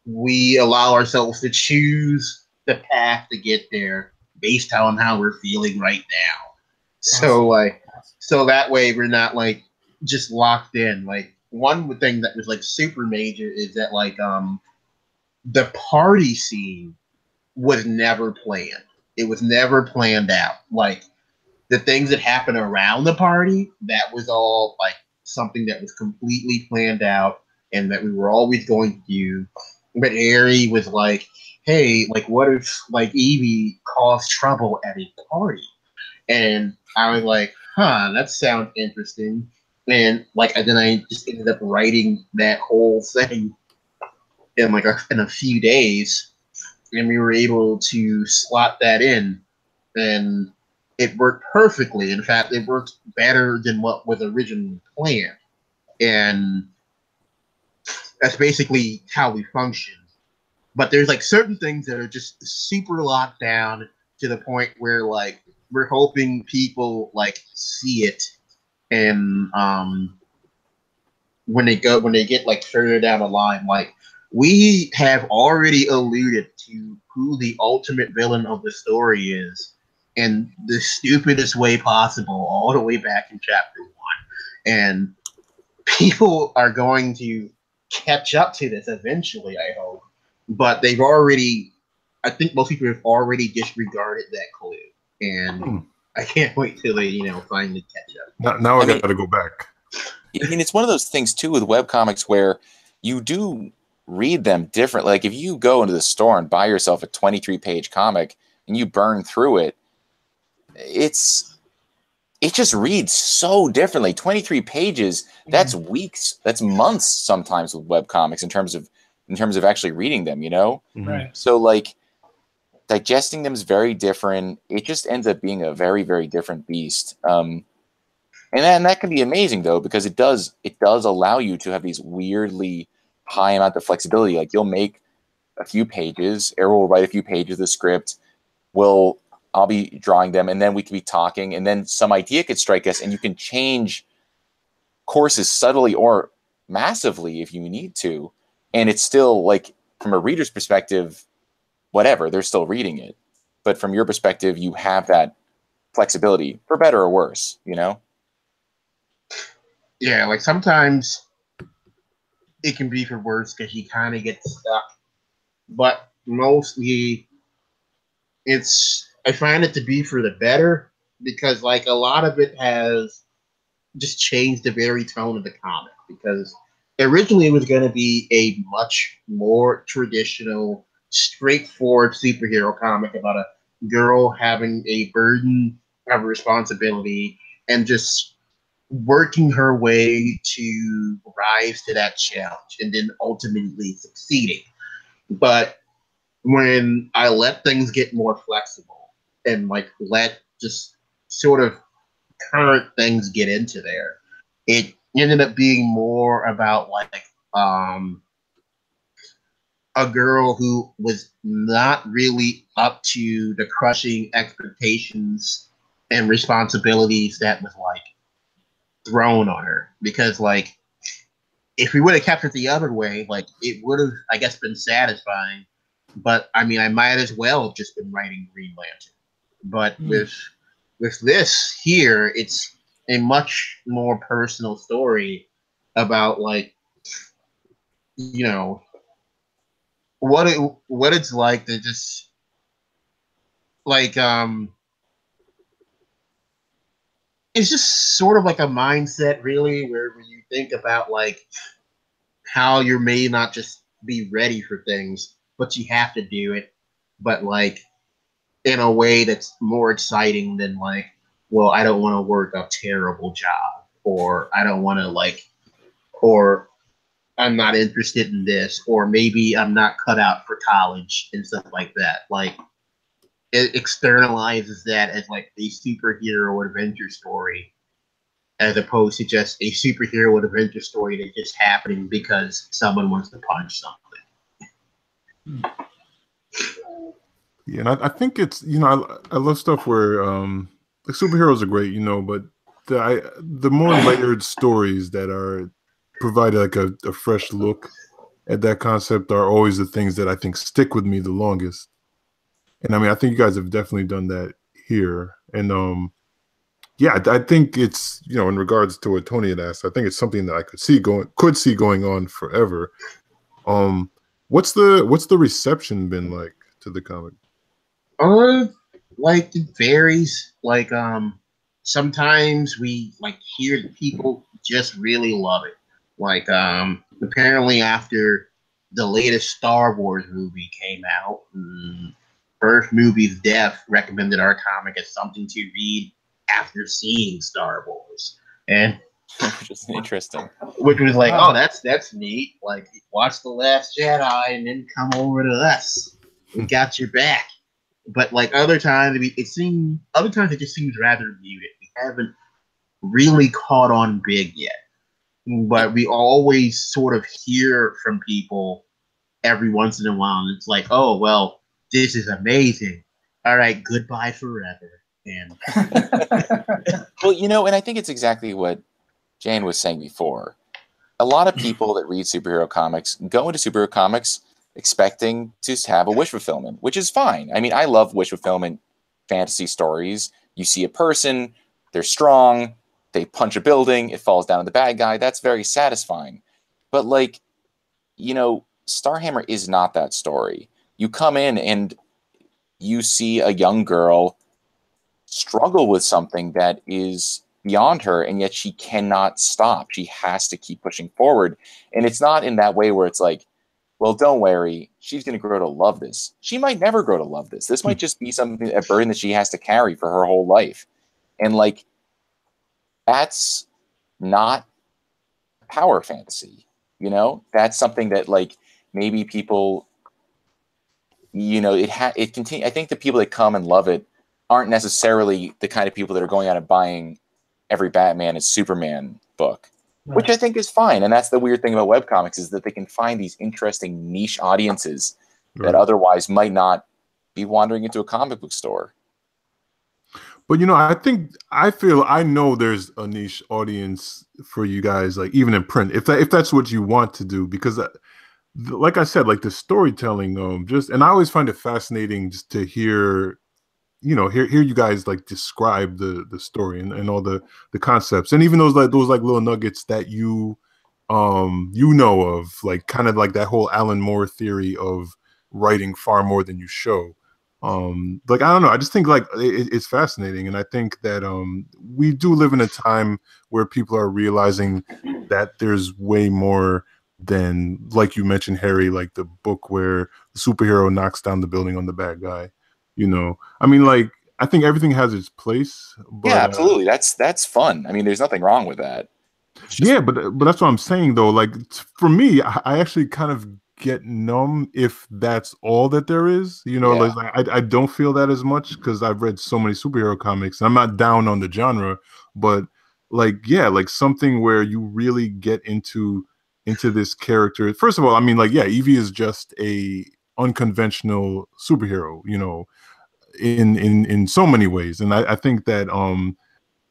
[SPEAKER 3] we allow ourselves to choose the path to get there based on how we're feeling right now. So like, so that way we're not like just locked in. Like one thing that was like super major is that like the party scene was never planned. It was never planned out. Like the things that happen around the party, that was all like something that was completely planned out and that we were always going to do. But Harry was like, hey, like what if like Evie caused trouble at a party? And I was like, huh, that sounds interesting. And like, and then I just ended up writing that whole thing in like in a few days, and we were able to slot that in, and it worked perfectly. In fact, it worked better than what was originally planned, and that's basically how we function. But there's like certain things that are just super locked down to the point where like we're hoping people like see it, and when they get like further down the line, like we have already alluded to who the ultimate villain of the story is in the stupidest way possible, all the way back in chapter 1, and people are going to catch up to this eventually, I hope. But they've already, I think most people have already disregarded that clue, and I can't wait till they, finally catch up.
[SPEAKER 2] Now I got to go back.
[SPEAKER 4] I mean, it's one of those things too with webcomics where you do read them different. Like if you go into the store and buy yourself a 23-page comic and you burn through it, it just reads so differently. 23 pages, that's weeks, that's months sometimes with webcomics in terms of actually reading them,
[SPEAKER 1] Right.
[SPEAKER 4] So like digesting them is very different. It just ends up being a very, very different beast. And that can be amazing though, because it does allow you to have these weirdly high amount of flexibility. Like you'll make a few pages, Errol will write a few pages of the script, I'll be drawing them, and then we could be talking, and then some idea could strike us, and you can change courses subtly or massively if you need to. And it's still like, from a reader's perspective, whatever, they're still reading it. But from your perspective, you have that flexibility, for better or worse,
[SPEAKER 3] Yeah, like sometimes it can be for worse because you kind of get stuck. But mostly I find it to be for the better, because like a lot of it has just changed the very tone of the comic, because originally it was going to be a much more traditional, straightforward superhero comic about a girl having a burden of responsibility and just working her way to rise to that challenge and then ultimately succeeding. But when I let things get more flexible and like let just sort of current things get into there, it ended up being more about like a girl who was not really up to the crushing expectations and responsibilities that was like thrown on her. Because like if we would have kept it the other way, like it would have, I guess, been satisfying. But I mean, I might as well have just been writing Green Lantern. But with this here, it's a much more personal story about like, what it's like to just like it's just sort of like a mindset, really, where you think about like how you may not just be ready for things, but you have to do it, but like in a way that's more exciting than like, well, I don't want to work a terrible job, or I don't want to like, or I'm not interested in this, or maybe I'm not cut out for college and stuff like that. Like it externalizes that as like a superhero adventure story, as opposed to just a superhero adventure story that's just happening because someone wants to punch something.
[SPEAKER 2] Yeah, and I think it's, you know, I love stuff where the superheroes are great, you know, but the more layered stories that are provide like a fresh look at that concept are always the things that I think stick with me the longest. And I mean, I think you guys have definitely done that here. And yeah, I think it's, you know, in regards to what Tony had asked, I think it's something that I could see going on forever. What's the reception been like to the comic?
[SPEAKER 3] Like it varies. Like sometimes we like hear that people just really love it. Like apparently after the latest Star Wars movie came out, First Movie's Death recommended our comic as something to read after seeing Star Wars. And
[SPEAKER 4] which is interesting.
[SPEAKER 3] which was like, oh, that's neat. Like watch The Last Jedi and then come over to us. We got your back. But like other times, it just seems rather muted. We haven't really caught on big yet, but we always sort of hear from people every once in a while, and it's like, oh well, this is amazing. All right, goodbye forever. And
[SPEAKER 4] well, you know, and I think it's exactly what Jane was saying before. A lot of people that read superhero comics go into superhero comics expecting to have a wish fulfillment, which is fine. I mean, I love wish fulfillment fantasy stories. You see a person, they're strong, they punch a building, it falls down on the bad guy. That's very satisfying. But like, you know, Starhammer is not that story. You come in and you see a young girl struggle with something that is beyond her, and yet she cannot stop. She has to keep pushing forward. And it's not in that way where it's like, well, don't worry, she's going to grow to love this. She might never grow to love this. This might just be something, a burden that she has to carry for her whole life. And like, that's not power fantasy, you know? That's something that like maybe people, you know, it continue. I think the people that come and love it aren't necessarily the kind of people that are going out and buying every Batman and Superman book. Right. Which I think is fine. And that's the weird thing about webcomics, is that they can find these interesting niche audiences that otherwise might not be wandering into a comic book store.
[SPEAKER 2] But, you know, I know there's a niche audience for you guys, like even in print, if that's what you want to do, because like I said, like the storytelling, and I always find it fascinating just to hear, you know, hear you guys like describe the story and all the concepts, and even those little nuggets that you know of, like kind of like that whole Alan Moore theory of writing far more than you show. Like I don't know, I just think like it's fascinating, and I think that we do live in a time where people are realizing that there's way more than, like you mentioned, Harry, like the book where the superhero knocks down the building on the bad guy. You know, I mean, like, I think everything has its place. But,
[SPEAKER 4] yeah, absolutely. That's fun. I mean, there's nothing wrong with that.
[SPEAKER 2] Yeah, but that's what I'm saying, though. Like, for me, I actually kind of get numb if that's all that there is. You know, like I don't feel that as much because I've read so many superhero comics. And I'm not down on the genre, but like, yeah, like something where you really get into this character. First of all, I mean, like, yeah, Evie is just a unconventional superhero, you know, in so many ways, and I think that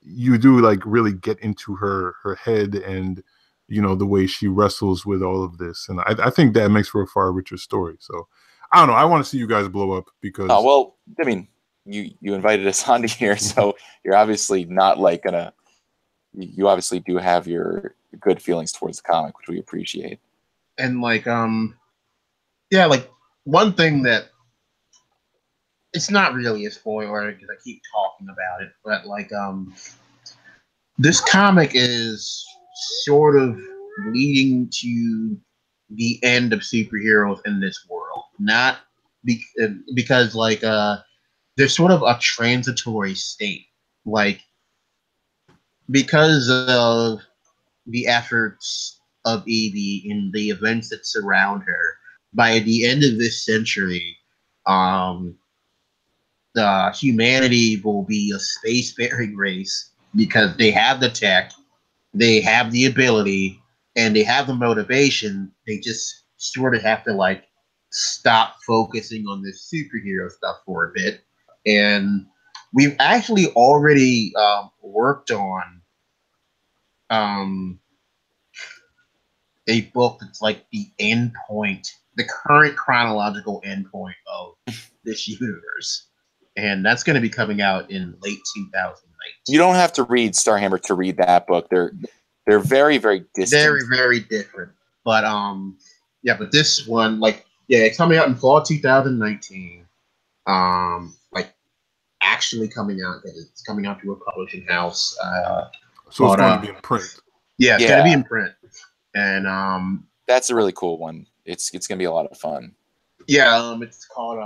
[SPEAKER 2] you do like really get into her head, and you know the way she wrestles with all of this, and I think that makes for a far richer story. So I don't know, I want to see you guys blow up because
[SPEAKER 4] well, I mean, you invited us onto here, so you're obviously not like gonna, you obviously do have your good feelings towards the comic, which we appreciate.
[SPEAKER 3] And like yeah, like one thing that it's not really a spoiler because I keep talking about it, but like this comic is sort of leading to the end of superheroes in this world. Not because like there's sort of a transitory state. Like because of the efforts of Evie and the events that surround her, by the end of this century, um, humanity will be a spacefaring race because they have the tech, they have the ability, and they have the motivation. They just sort of have to like stop focusing on this superhero stuff for a bit. And we've actually already worked on um, a book that's like the end point, the current chronological end point of this universe. And that's going to be coming out in late 2019.
[SPEAKER 4] You don't have to read Starhammer to read that book. They're very, very distant.
[SPEAKER 3] Very, very different. But yeah, but this one, like, yeah, it's coming out in fall 2019. Like actually coming out because it's coming out to a publishing house.
[SPEAKER 2] So it's going to be in print.
[SPEAKER 3] Yeah, it's going to be in print. And
[SPEAKER 4] that's a really cool one. It's going to be a lot of fun.
[SPEAKER 3] Yeah, it's called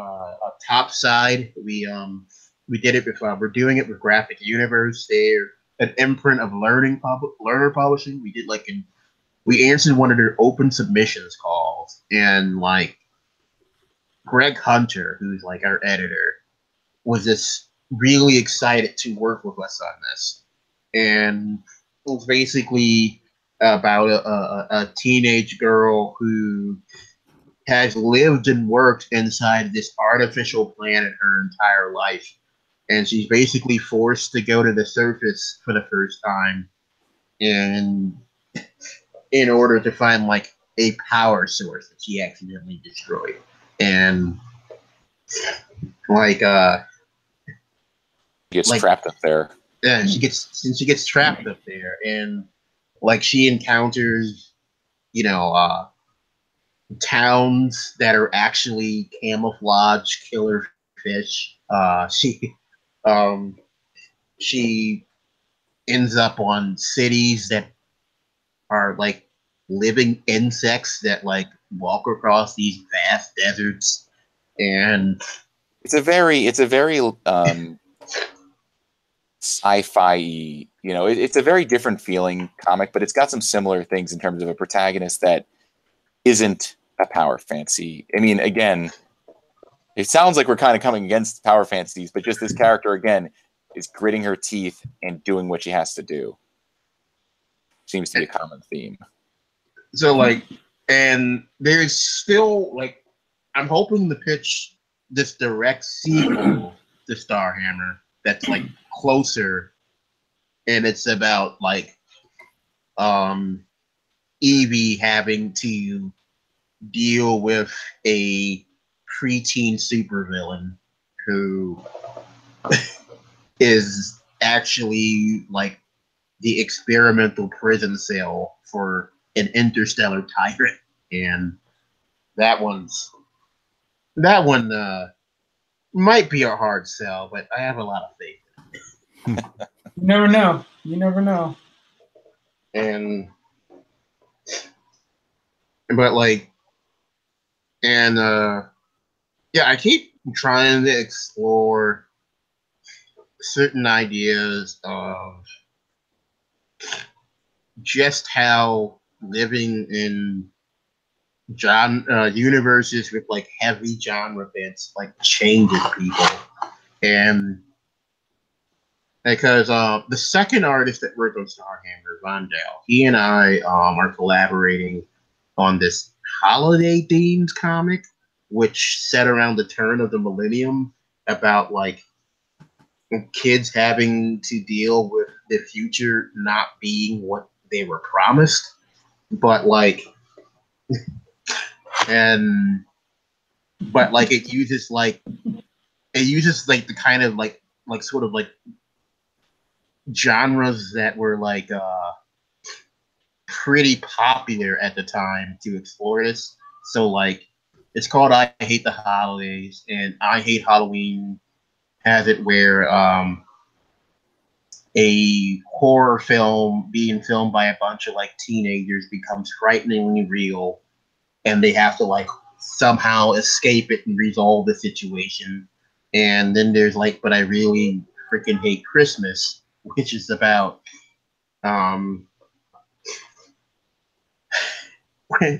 [SPEAKER 3] Top Side. We did it with we're doing it with Graphic Universe. They're an imprint of Learner Publishing. We did we answered one of their open submissions calls, and like Greg Hunter, who's like our editor, was just really excited to work with us on this. And it was basically about a teenage girl who has lived and worked inside this artificial planet her entire life. And she's basically forced to go to the surface for the first time in order to find like a power source that she accidentally destroyed. And like
[SPEAKER 4] gets trapped up there.
[SPEAKER 3] Yeah, she gets trapped up there, and like she encounters, towns that are actually camouflage killer fish. She ends up on cities that are like living insects that like walk across these vast deserts, and
[SPEAKER 4] it's a very sci-fi, it's a very different feeling comic, but it's got some similar things in terms of a protagonist that isn't a power fantasy. I mean, again, it sounds like we're kind of coming against power fantasies, but just this character, again, is gritting her teeth and doing what she has to do. Seems to be a common theme.
[SPEAKER 3] So, like, and there's still, like, I'm hoping to pitch this direct sequel to Starhammer that's, like, closer, and it's about, like, Evie having to deal with a preteen supervillain who is actually like the experimental prison cell for an interstellar tyrant, and that one might be a hard sell, but I have a lot of faith.
[SPEAKER 1] You never know. You never know.
[SPEAKER 3] Yeah, I keep trying to explore certain ideas of just how living in universes with like heavy genre bits like changes people. And because the second artist that worked on Starhammer, Vondell, he and I are collaborating on this holiday themed comic, which set around the turn of the millennium, about like kids having to deal with the future not being what they were promised, but like it uses the kind of like sort of like genres that were like pretty popular at the time to explore this. So like It's called I Hate the Holidays, and I Hate Halloween has it where a horror film being filmed by a bunch of like teenagers becomes frighteningly real, and they have to like somehow escape it and resolve the situation. And then there's like, but I really freaking hate Christmas, which is about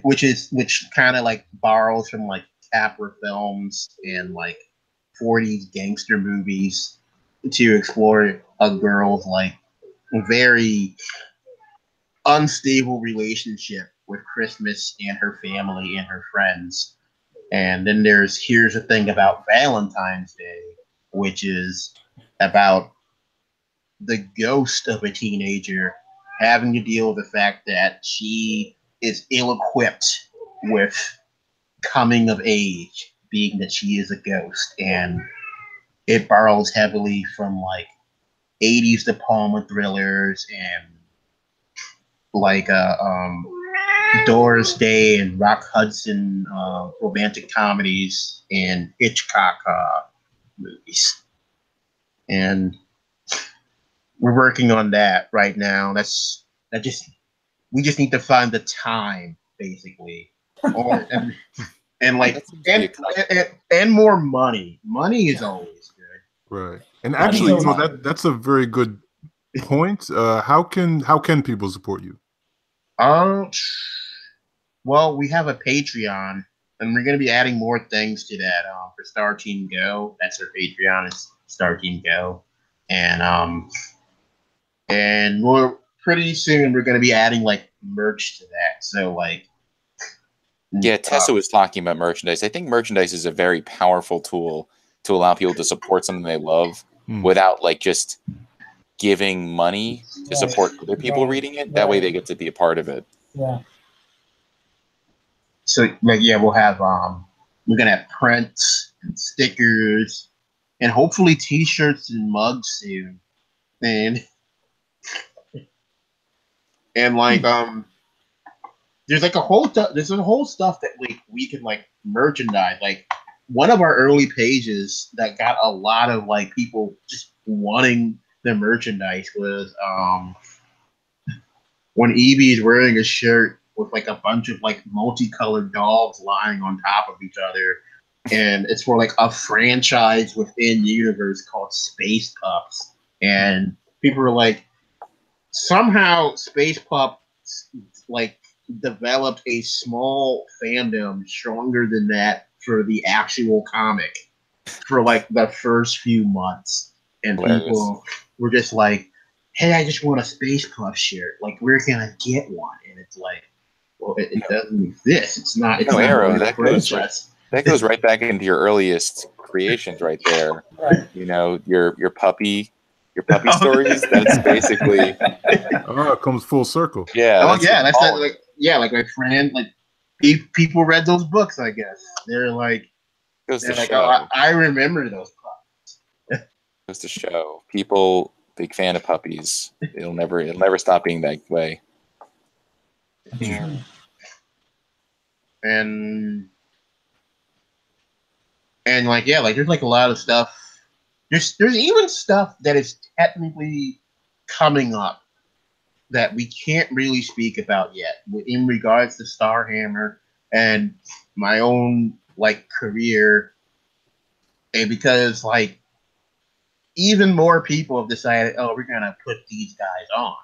[SPEAKER 3] which kind of like borrows from like Capra films and like 40s gangster movies to explore a girl's like very unstable relationship with Christmas and her family and her friends. And then there's Here's the Thing About Valentine's Day, which is about the ghost of a teenager having to deal with the fact that she is ill-equipped with coming of age, being that she is a ghost. And it borrows heavily from like 80s De Palma thrillers and like Doris Day and Rock Hudson romantic comedies and Hitchcock movies. And we're working on that right now. We just need to find the time, basically, and more money. Money is always good,
[SPEAKER 2] right? And actually, you know, that's a very good point. How can people support you?
[SPEAKER 3] Well, we have a Patreon, and we're going to be adding more things to that. For Star Team Go, that's our Patreon. It's Star Team Go, and we're pretty soon we're going to be adding like merch to that. So like,
[SPEAKER 4] yeah, Tessa was talking about merchandise. I think merchandise is a very powerful tool to allow people to support something they love without like just giving money to support other people reading it. That way they get to be a part of it.
[SPEAKER 1] Yeah.
[SPEAKER 3] So like, yeah, we'll have we're gonna have prints and stickers and hopefully T-shirts and mugs soon. And like there's like a whole stuff that we can like merchandise. Like one of our early pages that got a lot of like people just wanting the merchandise was when Evie is wearing a shirt with like a bunch of like multicolored dogs lying on top of each other, and it's for like a franchise within universe called Space Pups, and people were like, somehow Space Pups like developed a small fandom stronger than that for the actual comic for like the first few months, and people were just like, hey, I just want a Space Pup shirt, like we're gonna get one. And it's like, well, it doesn't exist. It's not. It's
[SPEAKER 4] Arrow. That goes right back into your earliest creations, right there.
[SPEAKER 1] Right.
[SPEAKER 4] You know, your puppy stories. That's basically.
[SPEAKER 2] Oh, it comes full circle.
[SPEAKER 4] Yeah.
[SPEAKER 3] Like my friend, like people read those books. I guess they're like, oh, I remember those pups.
[SPEAKER 4] Goes to show people big fan of puppies. It'll never stop being that way.
[SPEAKER 3] Yeah. And like, yeah, like there's like a lot of stuff. There's even stuff that is technically coming up that we can't really speak about yet in regards to Starhammer and my own like career, and because like even more people have decided, oh, we're gonna put these guys on,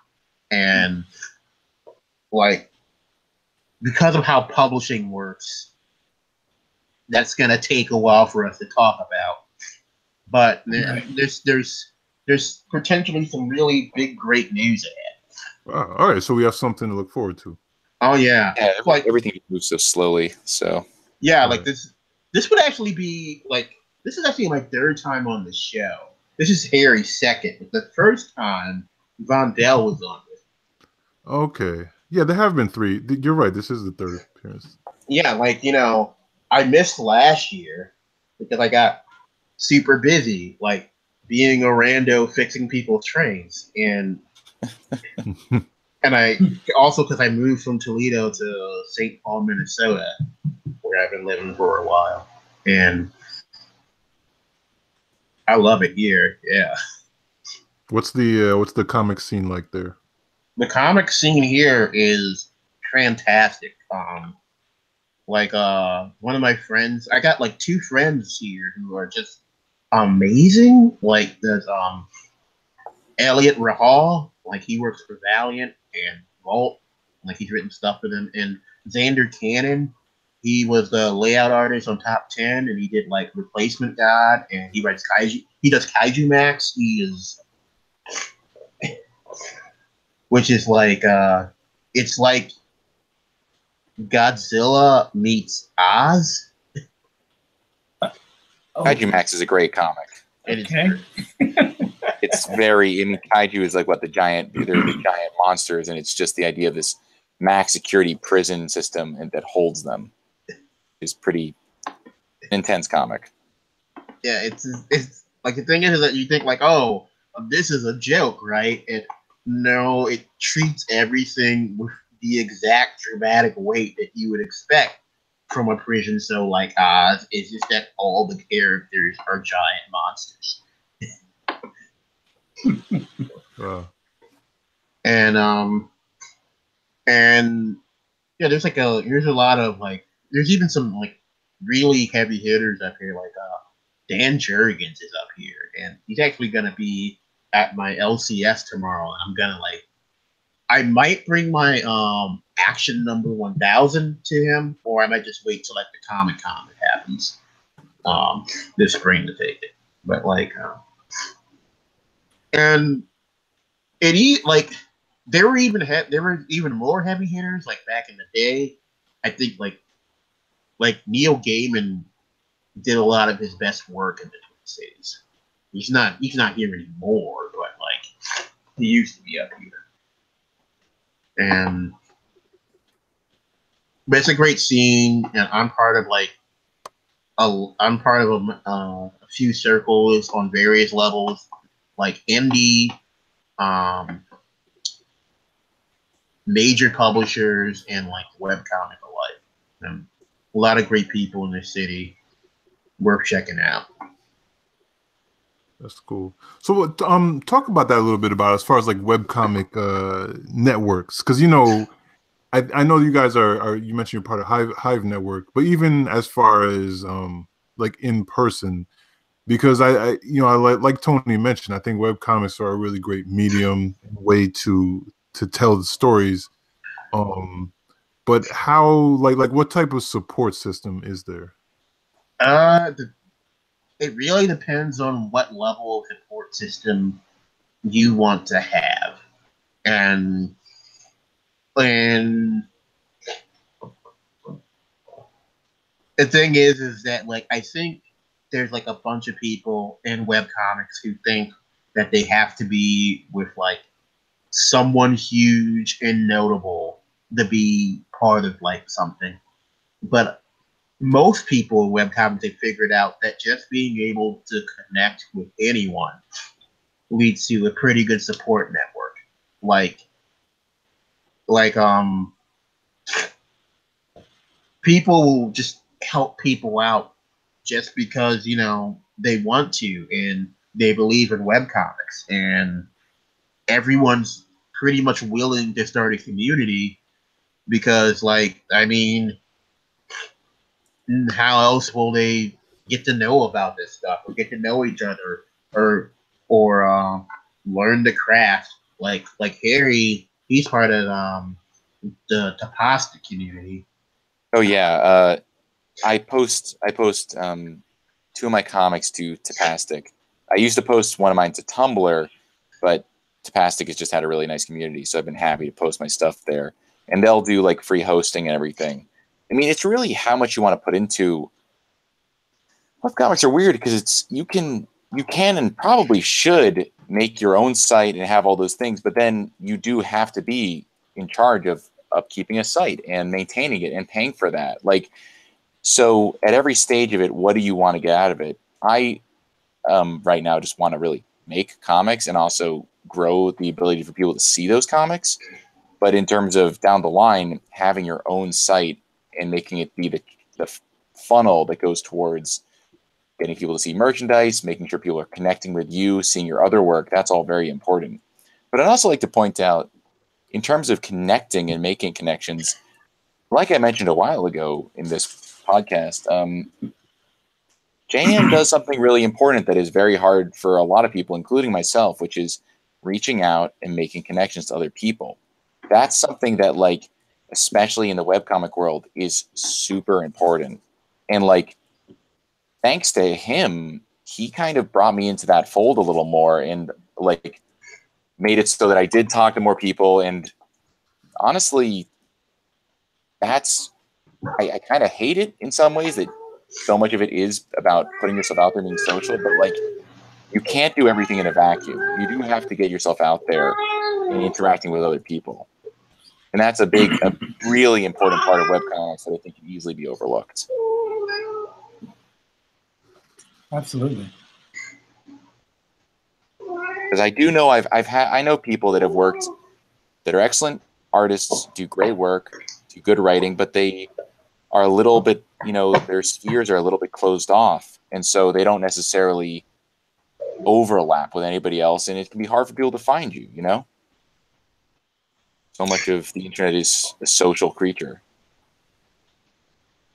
[SPEAKER 3] and like because of how publishing works, that's gonna take a while for us to talk about. But there's potentially some really big, great news ahead.
[SPEAKER 2] Wow. All right, so we have something to look forward to.
[SPEAKER 3] Oh yeah,
[SPEAKER 4] like everything moves so slowly. So
[SPEAKER 3] yeah, like this would actually be like, this is actually my third time on the show. This is Harry's second, but the first time Vondell was on it.
[SPEAKER 2] Okay. Yeah, there have been 3. You're right. This is the third appearance.
[SPEAKER 3] Yeah, like, you know, I missed last year because I got super busy, like being a rando fixing people's trains, and I also because I moved from Toledo to St. Paul, Minnesota, where I've been living for a while, and I love it here. Yeah.
[SPEAKER 2] What's the comic scene like there?
[SPEAKER 3] The comic scene here is fantastic. One of my friends, I got like two friends here who are just amazing. Like there's Elliot Rahal, like he works for Valiant and Vault, like he's written stuff for them, and Xander Cannon, he was the layout artist on Top 10, and he did like Replacement God, and he writes Kaiju. He does Kaiju Max. He is, which is like it's like Godzilla meets Oz.
[SPEAKER 4] Kaiju Max is a great comic.
[SPEAKER 1] Okay.
[SPEAKER 4] It's very, I mean, kaiju is like what they're the giant monsters, and it's just the idea of this max security prison system that holds them is pretty intense comic.
[SPEAKER 3] Yeah, it's like the thing is that you think like, oh, this is a joke, right? And no, it treats everything with the exact dramatic weight that you would expect from a prison show like Oz. It's just that all the characters are giant monsters. And yeah, there's a lot of like, there's even some like really heavy hitters up here, like Dan Jurgens is up here, and he's actually gonna be at my LCS tomorrow, and I'm gonna I might bring my Action number 1000 to him, or I might just wait till like the Comic-Con that happens this spring to take it. But and there were even more heavy hitters like back in the day. I think like Neil Gaiman did a lot of his best work in the Twin Cities. He's not here anymore, but like he used to be up here. But it's a great scene, and I'm part of a few circles on various levels, like indie, major publishers, and like webcomic alike. And a lot of great people in this city, worth checking out.
[SPEAKER 2] That's cool. So, talk about that a little bit about as far as like webcomic networks, because I know you guys are you mentioned you're part of Hive Network, but even as far as like in person, because I like Tony mentioned, I think webcomics are a really great medium way to tell the stories. But how like what type of support system is there?
[SPEAKER 3] It really depends on what level of support system you want to have, and the thing is that like I think there's like a bunch of people in webcomics who think that they have to be with like someone huge and notable to be part of like something, but most people in webcomics have figured out that just being able to connect with anyone leads to a pretty good support network. People will just help people out just because they want to and they believe in webcomics, and everyone's pretty much willing to start a community because how else will they get to know about this stuff or get to know each other or learn the craft? Like Harry, he's part of the Tapasta community.
[SPEAKER 4] Oh yeah, I post two of my comics to Tapastic. I used to post one of mine to Tumblr, but Tapastic has just had a really nice community, so I've been happy to post my stuff there. And they'll do like free hosting and everything. I mean, it's really how much you want to put into. Webcomics are weird because you can and probably should make your own site and have all those things, but then you do have to be in charge of keeping a site and maintaining it and paying for that. Like, so at every stage of it, what do you want to get out of it? I right now just want to really make comics and also grow the ability for people to see those comics. But in terms of down the line, having your own site and making it be funnel that goes towards getting people to see merchandise, making sure people are connecting with you, seeing your other work. That's all very important. But I'd also like to point out, in terms of connecting and making connections, like I mentioned a while ago in this podcast, JN does something really important that is very hard for a lot of people, including myself, which is reaching out and making connections to other people. That's something that, like, especially in the webcomic world, is super important. And, like, thanks to him, he kind of brought me into that fold a little more and, like, made it so that I did talk to more people. And honestly, I kind of hate it in some ways, that so much of it is about putting yourself out there and being social, but, like, you can't do everything in a vacuum. You do have to get yourself out there and interacting with other people. And that's a really important part of webcomics that I think can easily be overlooked.
[SPEAKER 1] Absolutely.
[SPEAKER 4] Because I do know I know people that have worked that are excellent artists, do great work, do good writing, but they are a little bit, their spheres are a little bit closed off, and so they don't necessarily overlap with anybody else, and it can be hard for people to find you. So much of the internet is a social creature.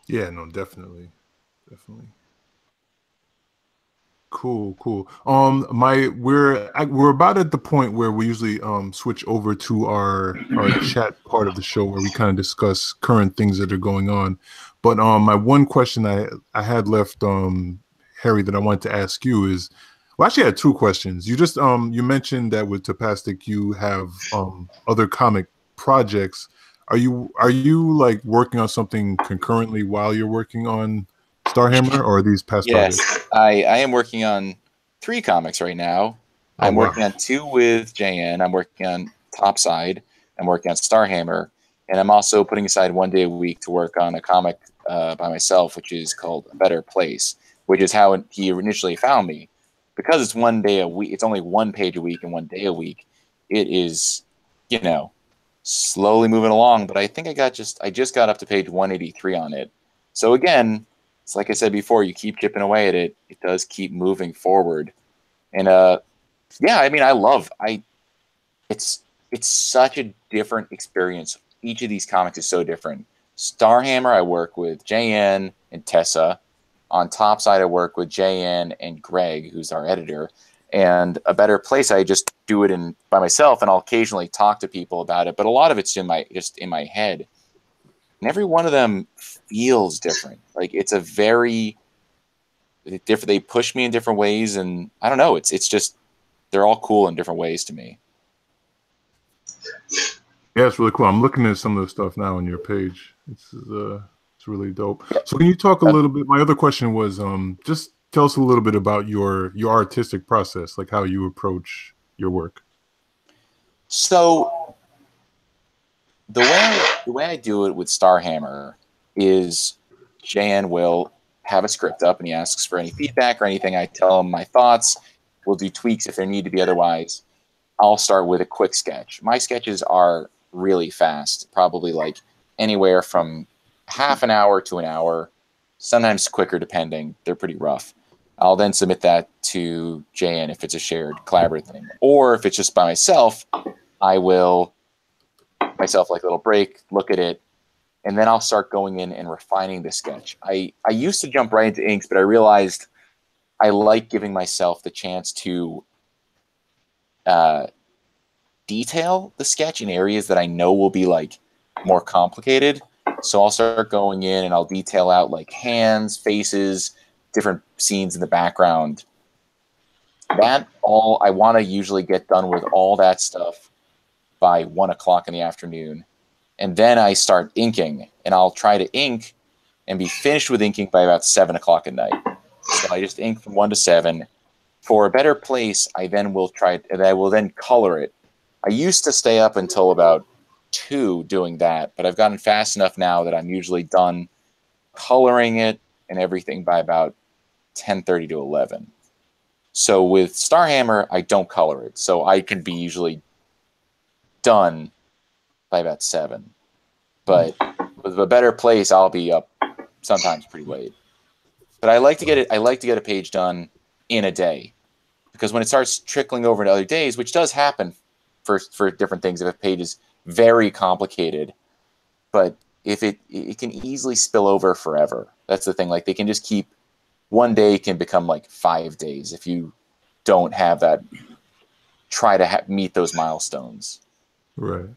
[SPEAKER 2] Yeah, no, definitely. Cool. We're about at the point where we usually switch over to our chat part of the show, where we kind of discuss current things that are going on. But my one question I had left, Harry, that I wanted to ask you is, well, actually I had two questions. You just you mentioned that with Tapastic you have other comic projects. Are you like working on something concurrently while you're working on Starhammer, or are these past projects?
[SPEAKER 4] Yes, I am working on 3 comics right now. I'm working on 2 with JN. I'm working on Topside. I'm working on Starhammer. And I'm also putting aside 1 day a week to work on a comic by myself, which is called A Better Place, which is how he initially found me. Because it's 1 day a week, it's only 1 page a week and 1 day a week. It is, slowly moving along. But I think I just got up to page 183 on it. So again, it's like I said before, you keep chipping away at it. It does keep moving forward. And it's such a different experience. Each of these comics is so different. Starhammer, I work with JN and Tessa. On Topside, I work with JN and Greg, who's our editor. And A Better Place, I just do it by myself, and I'll occasionally talk to people about it. But a lot of it's just in my head. And every one of them feels different. Like, it's a very different. They push me in different ways, and I don't know. It's just, they're all cool in different ways to me.
[SPEAKER 2] Yeah, it's really cool. I'm looking at some of the stuff now on your page. It's really dope. So can you talk a little bit? My other question was just tell us a little bit about your artistic process, like how you approach your work.
[SPEAKER 4] So the way I do it with Starhammer is JN will have a script up and he asks for any feedback or anything. I tell him my thoughts. We'll do tweaks if there need to be. Otherwise, I'll start with a quick sketch. My sketches are really fast, probably like anywhere from half an hour to an hour, sometimes quicker depending. They're pretty rough. I'll then submit that to JN if it's a shared collaborative thing. Or if it's just by myself, I will myself like a little break, look at it, and then I'll start going in and refining the sketch. I used to jump right into inks, but I realized I like giving myself the chance to detail the sketch in areas that I know will be like more complicated. So I'll start going in and I'll detail out like hands, faces, different scenes in the background. That all I want to usually get done with all that stuff by 1 o'clock in the afternoon. And then I start inking, and I'll try to ink and be finished with inking by about 7 o'clock at night. So I just ink from 1 to 7. For A Better Place, I will then color it. I used to stay up until about 2 doing that, but I've gotten fast enough now that I'm usually done coloring it and everything by about 10:30 to 11. So with Starhammer, I don't color it, so I can be usually done by about 7. But with A Better Place, I'll be up sometimes pretty late. But I like to get it. I like to get a page done in a day, because when it starts trickling over into other days, which does happen for different things, if a page is very complicated, but if it can easily spill over forever. That's the thing. Like, they can just keep, one day can become like 5 days if you don't have that. Try to meet those milestones.
[SPEAKER 2] Right.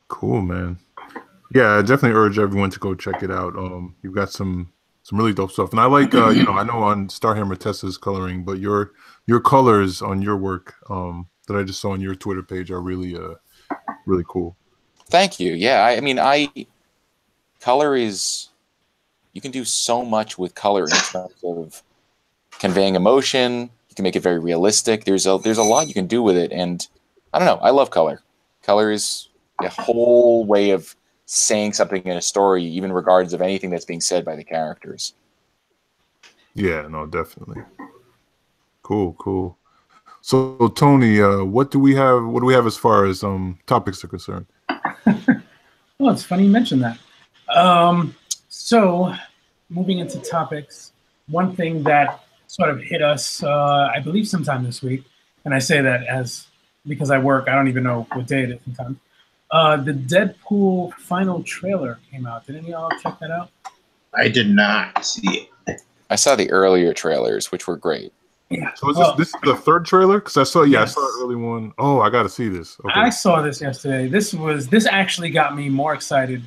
[SPEAKER 2] Cool, man. Yeah, I definitely urge everyone to go check it out. You've got some really dope stuff, and I like you know, I know on Starhammer Tessa's coloring, but your colors on your work that I just saw on your Twitter page are really really cool.
[SPEAKER 4] Thank you. Yeah, I mean, color is, you can do so much with color in terms of conveying emotion. You can make it very realistic. There's a lot you can do with it, and I don't know. I love color. Color is a whole way of saying something in a story, even regards of anything that's being said by the characters.
[SPEAKER 2] Yeah, no, definitely. Cool. So Tony, what do we have as far as topics are concerned?
[SPEAKER 1] Well, it's funny you mentioned that. So moving into topics, one thing that sort of hit us, I believe sometime this week, and I say that because I work, I don't even know what day it is sometimes. The Deadpool final trailer came out. Did any of y'all check that out?
[SPEAKER 3] I did not see it.
[SPEAKER 4] I saw the earlier trailers, which were great.
[SPEAKER 1] Yeah.
[SPEAKER 2] So this is the third trailer? Because I saw an early one. Oh, I got to see this. Okay.
[SPEAKER 1] I saw this yesterday. This actually got me more excited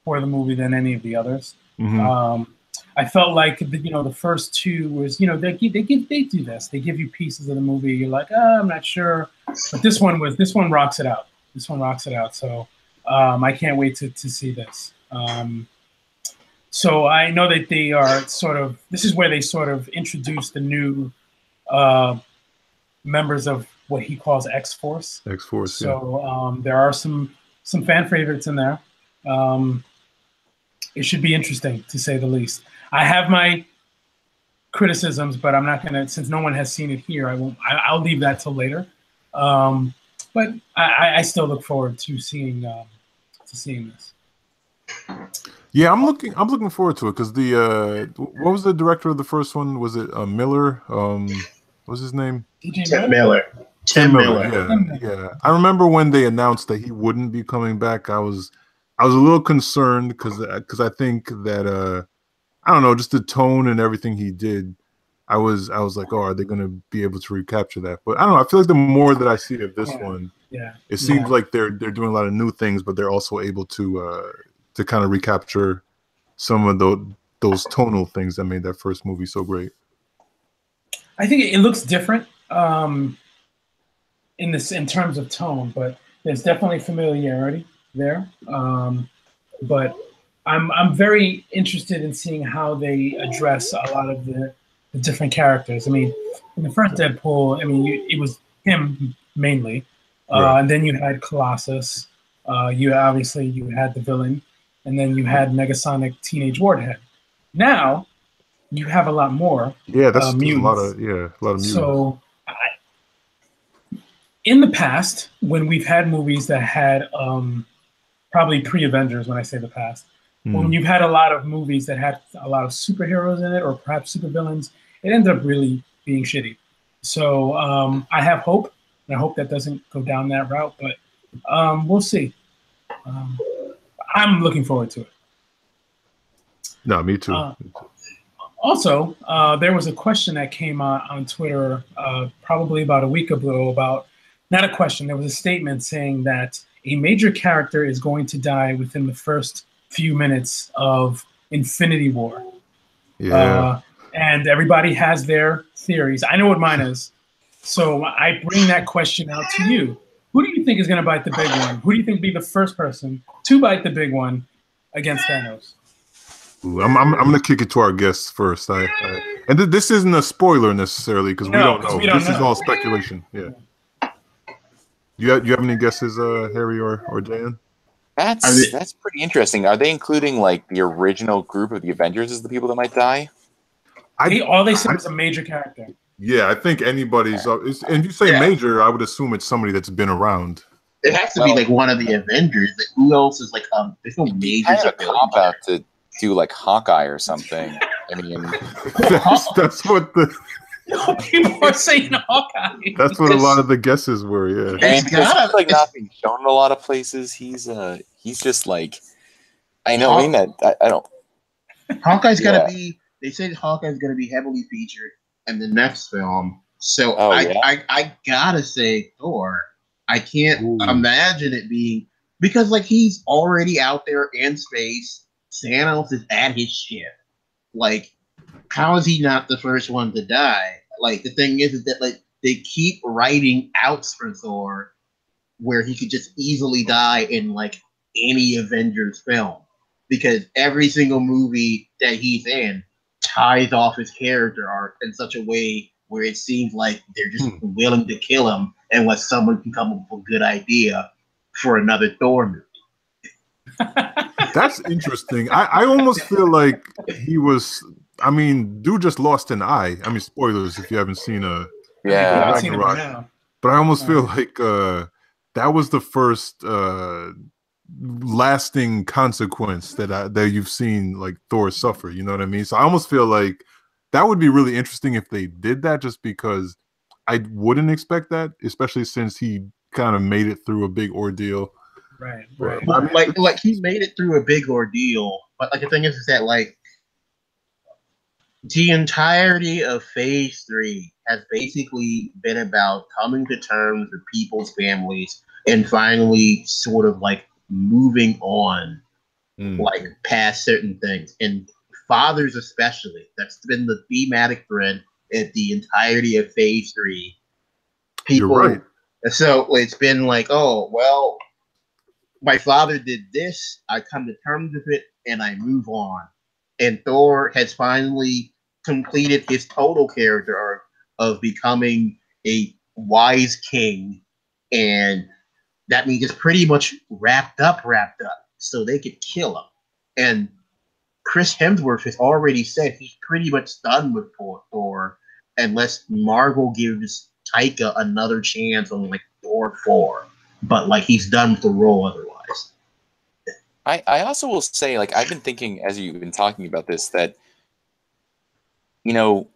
[SPEAKER 1] for the movie than any of the others. Mm-hmm. I felt like the first two was, they do this. They give you pieces of the movie. You're like, I'm not sure, but this one rocks it out. This one rocks it out. So I can't wait to see this. So I know that they are this is where they sort of introduce the new members of what he calls X-Force.
[SPEAKER 2] X-Force.
[SPEAKER 1] So there are some fan favorites in there. It should be interesting, to say the least. I have my criticisms, but I'm not gonna, since no one has seen it here, I'll leave that till later. But I still look forward to seeing this.
[SPEAKER 2] Yeah, I'm looking forward to it, because what was the director of the first one? Was it Miller? What's his name?
[SPEAKER 3] Tim Miller. Tim Miller.
[SPEAKER 2] Yeah. I remember when they announced that he wouldn't be coming back, I was a little concerned, because I think that I don't know, just the tone and everything he did. I was like, oh, are they going to be able to recapture that? But I don't know. I feel like the more that I see of this one, it seems like they're doing a lot of new things, but they're also able to kind of recapture some of those tonal things that made that first movie so great.
[SPEAKER 1] I think it looks different in terms of tone, but there's definitely familiarity there. But I'm very interested in seeing how they address a lot of the different characters. I mean, in the first Deadpool, it was him mainly,
[SPEAKER 2] right.
[SPEAKER 1] And then you had Colossus. You had the villain, and then you had Negasonic Teenage Warhead. Now you have a lot more.
[SPEAKER 2] Yeah, that's a lot of mutants.
[SPEAKER 1] So, in the past, when we've had movies that had probably pre-Avengers, when I say the past, when you've had a lot of movies that had a lot of superheroes in it, or perhaps supervillains, it ended up really being shitty. So I have hope, and I hope that doesn't go down that route, but we'll see. I'm looking forward to it.
[SPEAKER 2] No, me too.
[SPEAKER 1] Also, there was a question that came on Twitter probably about a week ago about, not a question, there was a statement saying that a major character is going to die within the first few minutes of Infinity War.
[SPEAKER 2] Yeah.
[SPEAKER 1] And everybody has their theories. I know what mine is. So I bring that question out to you. Who do you think is going to bite the big one? Who do you think be the first person to bite the big one against Thanos?
[SPEAKER 2] Ooh, I'm going to kick it to our guests first. And this isn't a spoiler necessarily, because we don't know. This is all speculation. Yeah. You have any guesses, Harry or Dan?
[SPEAKER 4] That's pretty interesting. Are they including like the original group of the Avengers as the people that might die?
[SPEAKER 1] All they said was a major character.
[SPEAKER 2] Yeah, I think anybody's. And if you say major, I would assume it's somebody that's been around.
[SPEAKER 3] It has to be like one of the Avengers. Like, who else is like there's no major
[SPEAKER 4] kind of a cop out to do like Hawkeye or something. I mean,
[SPEAKER 2] that's what the
[SPEAKER 1] people are saying Hawkeye.
[SPEAKER 2] That's what a lot of the guesses were. Yeah,
[SPEAKER 4] and because he's like not being shown in a lot of places. He's just like, I know. I mean that I don't.
[SPEAKER 3] Hawkeye's gonna be. They say Hawkeye's gonna be heavily featured in the next film. So I gotta say Thor. I can't imagine it being because like he's already out there in space. Thanos is at his ship. Like, how is he not the first one to die? Like the thing is that like they keep writing outs for Thor where he could just easily die in like any Avengers film because every single movie that he's in ties off his character arc in such a way where it seems like they're just willing to kill him unless someone can come up with a good idea for another Thor movie.
[SPEAKER 2] That's interesting. I almost feel like he was. I mean, dude just lost an eye. I mean, spoilers if you haven't seen Ragnarok. But I almost feel like that was the first lasting consequence that you've seen like Thor suffer. You know what I mean? So I almost feel like that would be really interesting if they did that, just because I wouldn't expect that, especially since he kind of made it through a big ordeal.
[SPEAKER 1] Right.
[SPEAKER 3] I mean, like he made it through a big ordeal, but like the thing is that like the entirety of Phase 3 has basically been about coming to terms with people's families and finally sort of like moving on, like past certain things. And fathers especially, that's been the thematic thread at the entirety of Phase 3. People,
[SPEAKER 2] you're right.
[SPEAKER 3] So it's been like, oh, well, my father did this, I come to terms with it, and I move on. And Thor has finally completed his total character arc of becoming a wise king, and that means it's pretty much wrapped up, so they could kill him. And Chris Hemsworth has already said he's pretty much done with Thor, unless Marvel gives Taika another chance on like Thor 4. But like he's done with the role otherwise.
[SPEAKER 4] I also will say, like, I've been thinking as you've been talking about this that, you know,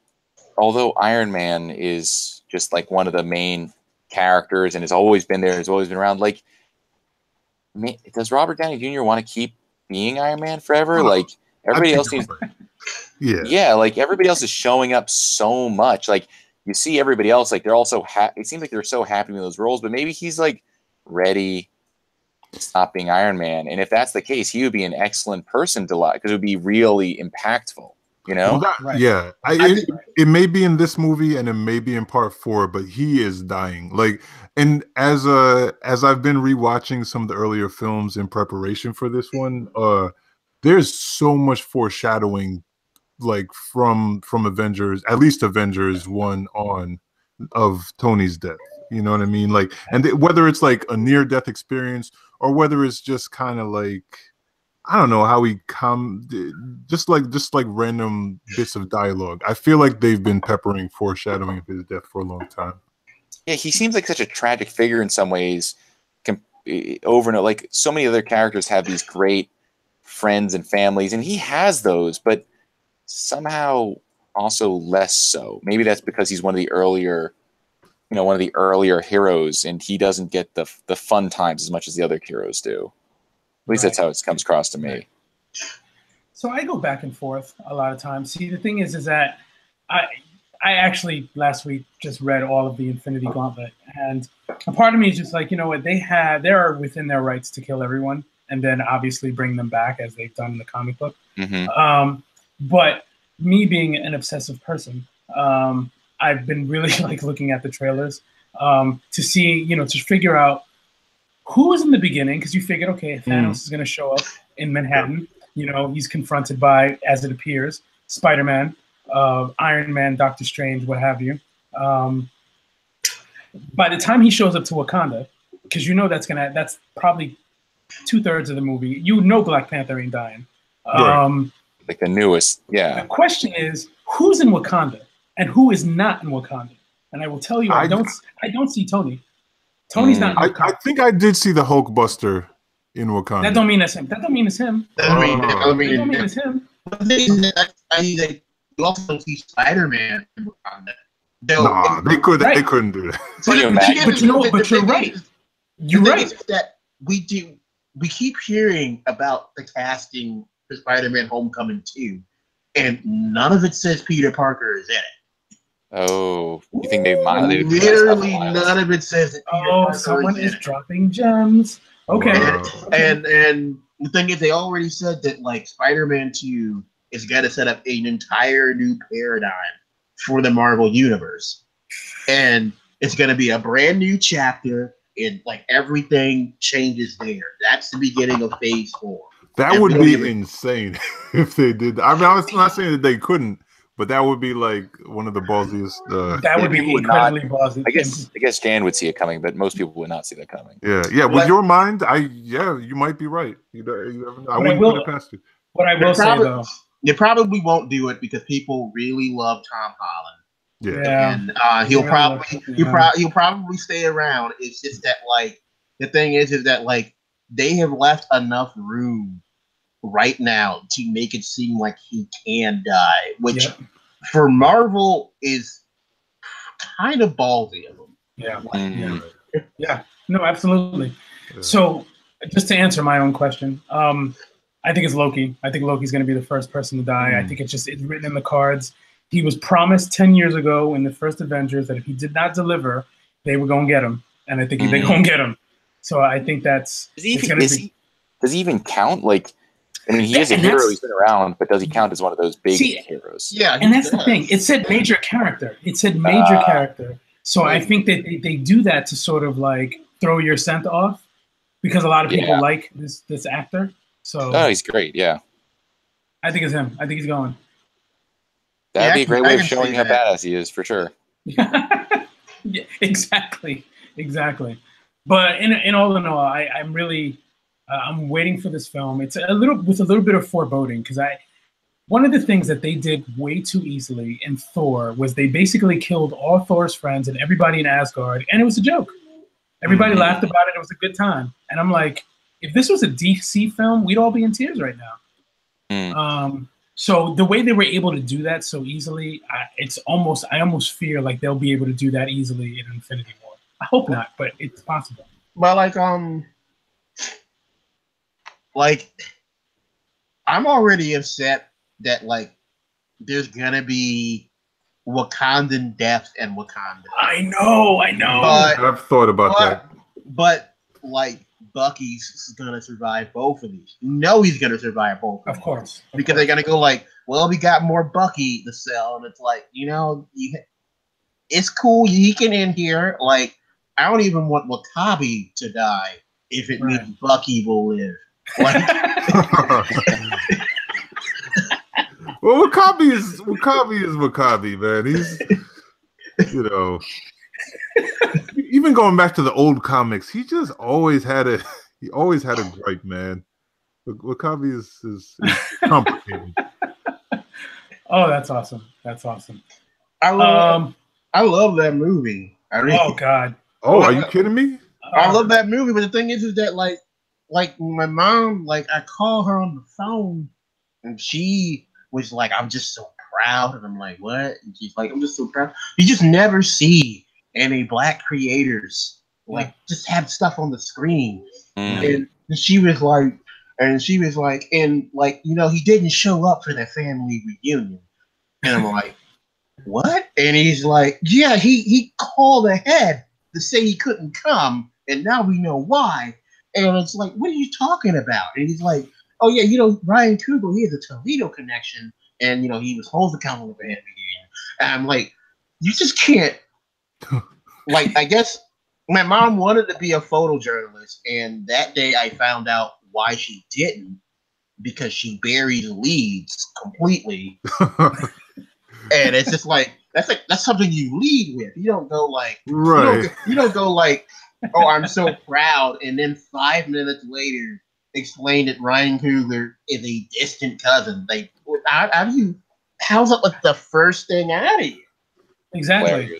[SPEAKER 4] although Iron Man is just like one of the main characters and has always been there, has always been around, like, does Robert Downey Jr. want to keep being Iron Man forever? Like, everybody else seems, yeah, like everybody else is showing up so much. Like, you see everybody else, like they're also it seems like they're so happy with those roles, but maybe he's like ready to stop being Iron Man. And if that's the case, he would be an excellent person to like because it would be really impactful. You know?
[SPEAKER 2] Well, yeah. It may be in this movie and it may be in part 4, but he is dying. Like, and as I've been rewatching some of the earlier films in preparation for this one, there's so much foreshadowing, like from Avengers, at least Avengers 1 on, of Tony's death. You know what I mean? Like, and whether it's like a near-death experience or whether it's just kind of like, I don't know how he just like random bits of dialogue. I feel like they've been peppering foreshadowing of his death for a long time.
[SPEAKER 4] Yeah, he seems like such a tragic figure in some ways. Over and over, like so many other characters have these great friends and families, and he has those, but somehow also less so. Maybe that's because he's one of the earlier heroes, and he doesn't get the fun times as much as the other heroes do. At least that's how it comes across to me.
[SPEAKER 1] So I go back and forth a lot of times. See, the thing is that I actually last week just read all of the Infinity Gauntlet, and a part of me is just like, you know what, they are within their rights to kill everyone, and then obviously bring them back as they've done in the comic book. Mm-hmm. But me being an obsessive person, I've been really like looking at the trailers to see, to figure out who was in the beginning, because you figured, okay, Thanos is going to show up in Manhattan. He's confronted by, as it appears, Spider-Man, Iron Man, Doctor Strange, what have you. By the time he shows up to Wakanda, because that's probably 2/3 of the movie. Black Panther ain't dying.
[SPEAKER 4] Like the newest, yeah.
[SPEAKER 1] The question is, who's in Wakanda and who is not in Wakanda? And I will tell you, I don't see Tony. Tony's not.
[SPEAKER 2] I think I did see the Hulkbuster in Wakanda.
[SPEAKER 1] That don't mean it's him. That don't mean it's him.
[SPEAKER 3] That don't mean
[SPEAKER 1] it's him.
[SPEAKER 3] But the thing is that you also don't see Spider-Man in Wakanda.
[SPEAKER 2] Nah, they couldn't do that.
[SPEAKER 1] But you're right. You're right.
[SPEAKER 3] That we keep hearing about the casting for Spider-Man: Homecoming 2, and none of it says Peter Parker is in it.
[SPEAKER 4] Oh, you think they monitored?
[SPEAKER 3] Literally, none of it says that Peter Parker
[SPEAKER 1] someone is
[SPEAKER 3] in
[SPEAKER 1] dropping gems. Okay.
[SPEAKER 2] Wow.
[SPEAKER 3] And the thing is, they already said that like Spider-Man 2 is going to set up an entire new paradigm for the Marvel Universe, and it's going to be a brand new chapter, and like everything changes there. That's the beginning of Phase 4.
[SPEAKER 2] That would be insane if they did that. I mean, I was not saying that they couldn't, but that would be like one of the ballsiest.
[SPEAKER 1] That would be incredibly ballsy.
[SPEAKER 4] I guess Jan would see it coming, but most people would not see that coming.
[SPEAKER 2] Yeah. With your mind, you might be right. You never know. I wouldn't put it past you.
[SPEAKER 1] What I will say though,
[SPEAKER 3] they probably won't do it because people really love Tom Holland.
[SPEAKER 2] Yeah.
[SPEAKER 3] And he'll probably stay around. It's just that like the thing is that like they have left enough room right now to make it seem like he can die, which for Marvel is kind of ballsy of them.
[SPEAKER 1] Yeah. No, absolutely. Yeah. So just to answer my own question, I think it's Loki. I think Loki's going to be the first person to die. I think it's written in the cards. He was promised 10 years ago in the first Avengers that if he did not deliver, they were going to get him. And I think they're going to get him. So I think that's...
[SPEAKER 4] Does he even count? Like, I mean, he is a hero. He's been around, but does he count as one of those big heroes?
[SPEAKER 3] Yeah,
[SPEAKER 1] and that's the thing. It said major character. Character. So I think that they do that to sort of like throw your scent off because a lot of people like this actor. So
[SPEAKER 4] he's great. Yeah,
[SPEAKER 1] I think it's him. I think he's going.
[SPEAKER 4] That'd be a great way of showing how badass he is, for sure.
[SPEAKER 1] Yeah, exactly. But in all, I'm really I'm waiting for this film. It's a little bit of foreboding because one of the things that they did way too easily in Thor was they basically killed all Thor's friends and everybody in Asgard, and it was a joke. Everybody laughed about it. It was a good time, and I'm like, if this was a DC film, we'd all be in tears right now. So the way they were able to do that so easily, I almost fear like they'll be able to do that easily in Infinity War. I hope not, but it's possible.
[SPEAKER 3] But like I'm already upset that like there's gonna be Wakandan death and Wakanda.
[SPEAKER 1] I know.
[SPEAKER 2] But I've thought about that.
[SPEAKER 3] But like Bucky's gonna survive both of these. You know he's gonna survive both
[SPEAKER 1] of course.
[SPEAKER 3] Because they're gonna go like, well, we got more Bucky to sell, and it's like, it's cool, he can end here. Like, I don't even want Wakabi to die if it means Bucky will live. Like,
[SPEAKER 2] well, Wakabi is Wakabi, man. He's even going back to the old comics, he just always had a gripe, man. Wakabi is complicated.
[SPEAKER 1] Oh, that's awesome.
[SPEAKER 3] I love that movie.
[SPEAKER 1] Oh God.
[SPEAKER 2] Oh, are you kidding me?
[SPEAKER 3] I love that movie, but the thing is that like my mom, like I call her on the phone, and she was like, "I'm just so proud," and I'm like, "What?" And she's like, "I'm just so proud." You just never see any Black creators like just have stuff on the screen, and she was like, he didn't show up for that family reunion, and I'm like, what? And he's like, yeah, he called ahead to say he couldn't come, and now we know why. And it's like, what are you talking about? And he's like, oh yeah, Ryan Coogler, he has a Toledo connection, and he was holds accountable for him. And I'm like, you just can't. Like, I guess my mom wanted to be a photojournalist, and that day I found out why she didn't, because she buried leads completely. And it's just like that's something you lead with. You don't go like you don't go like, oh, I'm so proud, and then 5 minutes later explain that Ryan Coogler is a distant cousin. Like, how's it like the first thing out of you?
[SPEAKER 1] Exactly.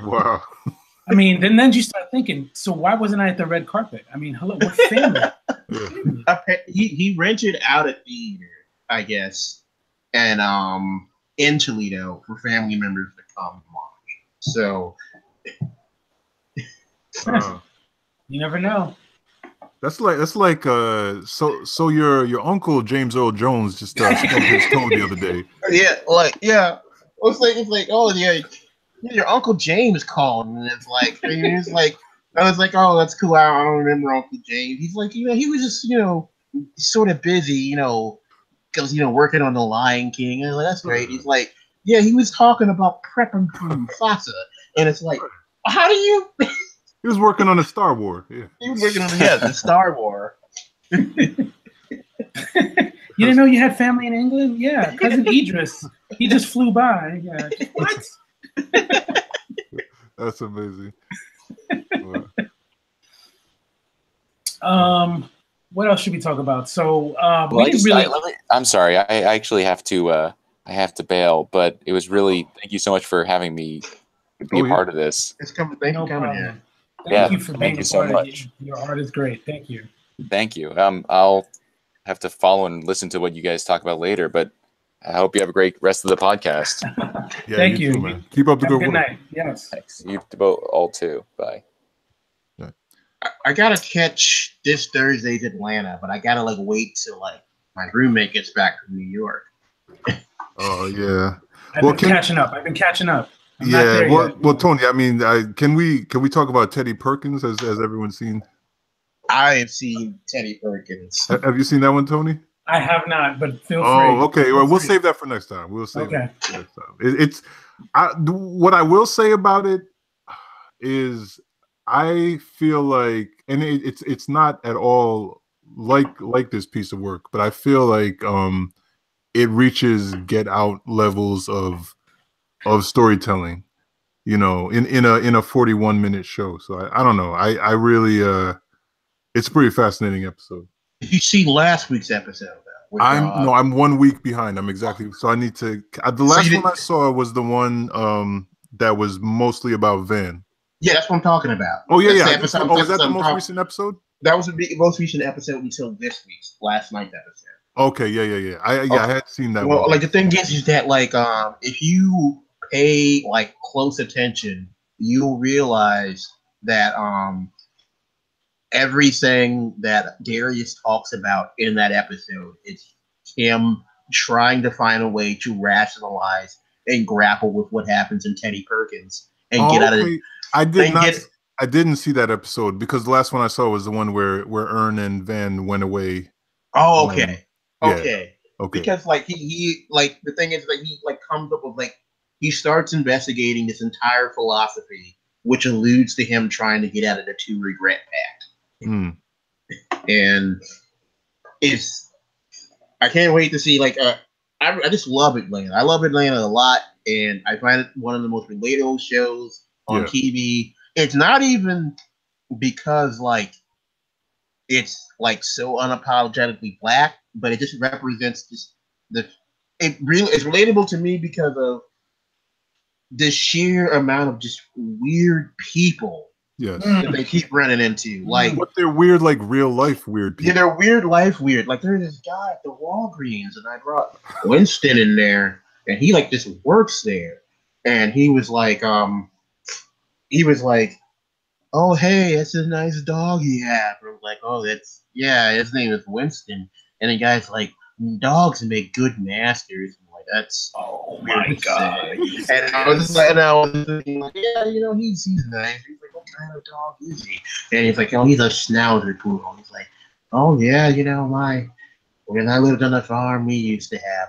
[SPEAKER 2] Wow.
[SPEAKER 1] I mean, then you start thinking, so why wasn't I at the red carpet? I mean, hello, what family?
[SPEAKER 3] He rented out a theater, I guess, and in Toledo for family members to come watch. So
[SPEAKER 1] you never know.
[SPEAKER 2] That's like so your uncle James Earl Jones just stubbed his toe the other day.
[SPEAKER 3] Yeah. It's like oh yeah, your Uncle James called, and it's like I was like, oh, that's cool. I don't remember Uncle James. He's like, he was just sort of busy, because working on the Lion King. And I was like, that's great. He's like, yeah, he was talking about prepping for Mufasa, and it's like, how do you?
[SPEAKER 2] He was working on a Star Wars. Yeah,
[SPEAKER 3] he was working on the Star Wars.
[SPEAKER 1] You didn't know you had family in England? Yeah, cousin Idris. He just flew by. Yeah. What?
[SPEAKER 2] That's amazing.
[SPEAKER 1] What else should we talk about? So
[SPEAKER 4] I'm sorry. I actually have to bail, but it was really thank you so much for having me be a part of this.
[SPEAKER 3] It's coming. Thank you for coming in.
[SPEAKER 1] Thank you for being
[SPEAKER 4] you so much.
[SPEAKER 1] Your art is great. Thank you.
[SPEAKER 4] Thank you. I'll have to follow and listen to what you guys talk about later, but I hope you have a great rest of the podcast.
[SPEAKER 2] Yeah,
[SPEAKER 1] thank you.
[SPEAKER 2] Too, man. Keep up the good work.
[SPEAKER 1] Good night. Yes.
[SPEAKER 4] Thanks. You both all too. Bye.
[SPEAKER 3] I gotta catch this Thursday's Atlanta, but I gotta wait till my roommate gets back from New York.
[SPEAKER 2] Oh yeah.
[SPEAKER 1] I've been catching up.
[SPEAKER 2] Yeah. Well, Tony. I mean, can we talk about Teddy Perkins? Has everyone seen?
[SPEAKER 3] I have seen Teddy Perkins.
[SPEAKER 2] Have you seen that one, Tony?
[SPEAKER 1] I have not, but feel free.
[SPEAKER 2] Oh, okay. Well, we'll save that for next time. We'll save it for next time. What I will say about it is I feel like, and it's not at all like this piece of work, but I feel like it reaches Get Out levels of storytelling, in a 41-minute show. So I don't know. I really it's a pretty fascinating episode.
[SPEAKER 3] Did you see last week's episode?
[SPEAKER 2] I'm 1 week behind. So I need to. The last one I saw was the one that was mostly about Van.
[SPEAKER 3] Yeah, that's what I'm talking about.
[SPEAKER 2] Oh yeah, yeah. Is that the most recent episode?
[SPEAKER 3] That was the most recent episode until last night's episode.
[SPEAKER 2] Okay, yeah. I had seen that.
[SPEAKER 3] Well,
[SPEAKER 2] one.
[SPEAKER 3] the thing is that if you pay close attention, you'll realize that everything that Darius talks about in that episode is him trying to find a way to rationalize and grapple with what happens in Teddy Perkins and get out of it.
[SPEAKER 2] I didn't see that episode because the last one I saw was the one where Ern and Van went away.
[SPEAKER 3] Oh, okay.
[SPEAKER 2] Okay.
[SPEAKER 3] Because he the thing is he comes up with he starts investigating this entire philosophy, which alludes to him trying to get out of the 2 regret pact. And I can't wait to see I just love Atlanta. I love Atlanta a lot, and I find it one of the most relatable shows on TV. It's not even because it's so unapologetically black, but it just represents it's relatable to me because of the sheer amount of just weird people that they keep running into.
[SPEAKER 2] But they're weird, real life weird people.
[SPEAKER 3] Yeah, they're weird life weird. There's this guy at the Walgreens, and I brought Winston in there, and he just works there, and he was like, oh hey, that's a nice dog he had. I was like, oh his name is Winston, and the guy's like, dogs make good masters. I'm like, that's my god. And I was thinking yeah, he's nice. He's like, what kind of dog is he? And he's like, oh, he's a Schnauzer poodle. He's like, oh yeah, when I lived on a farm, we used to have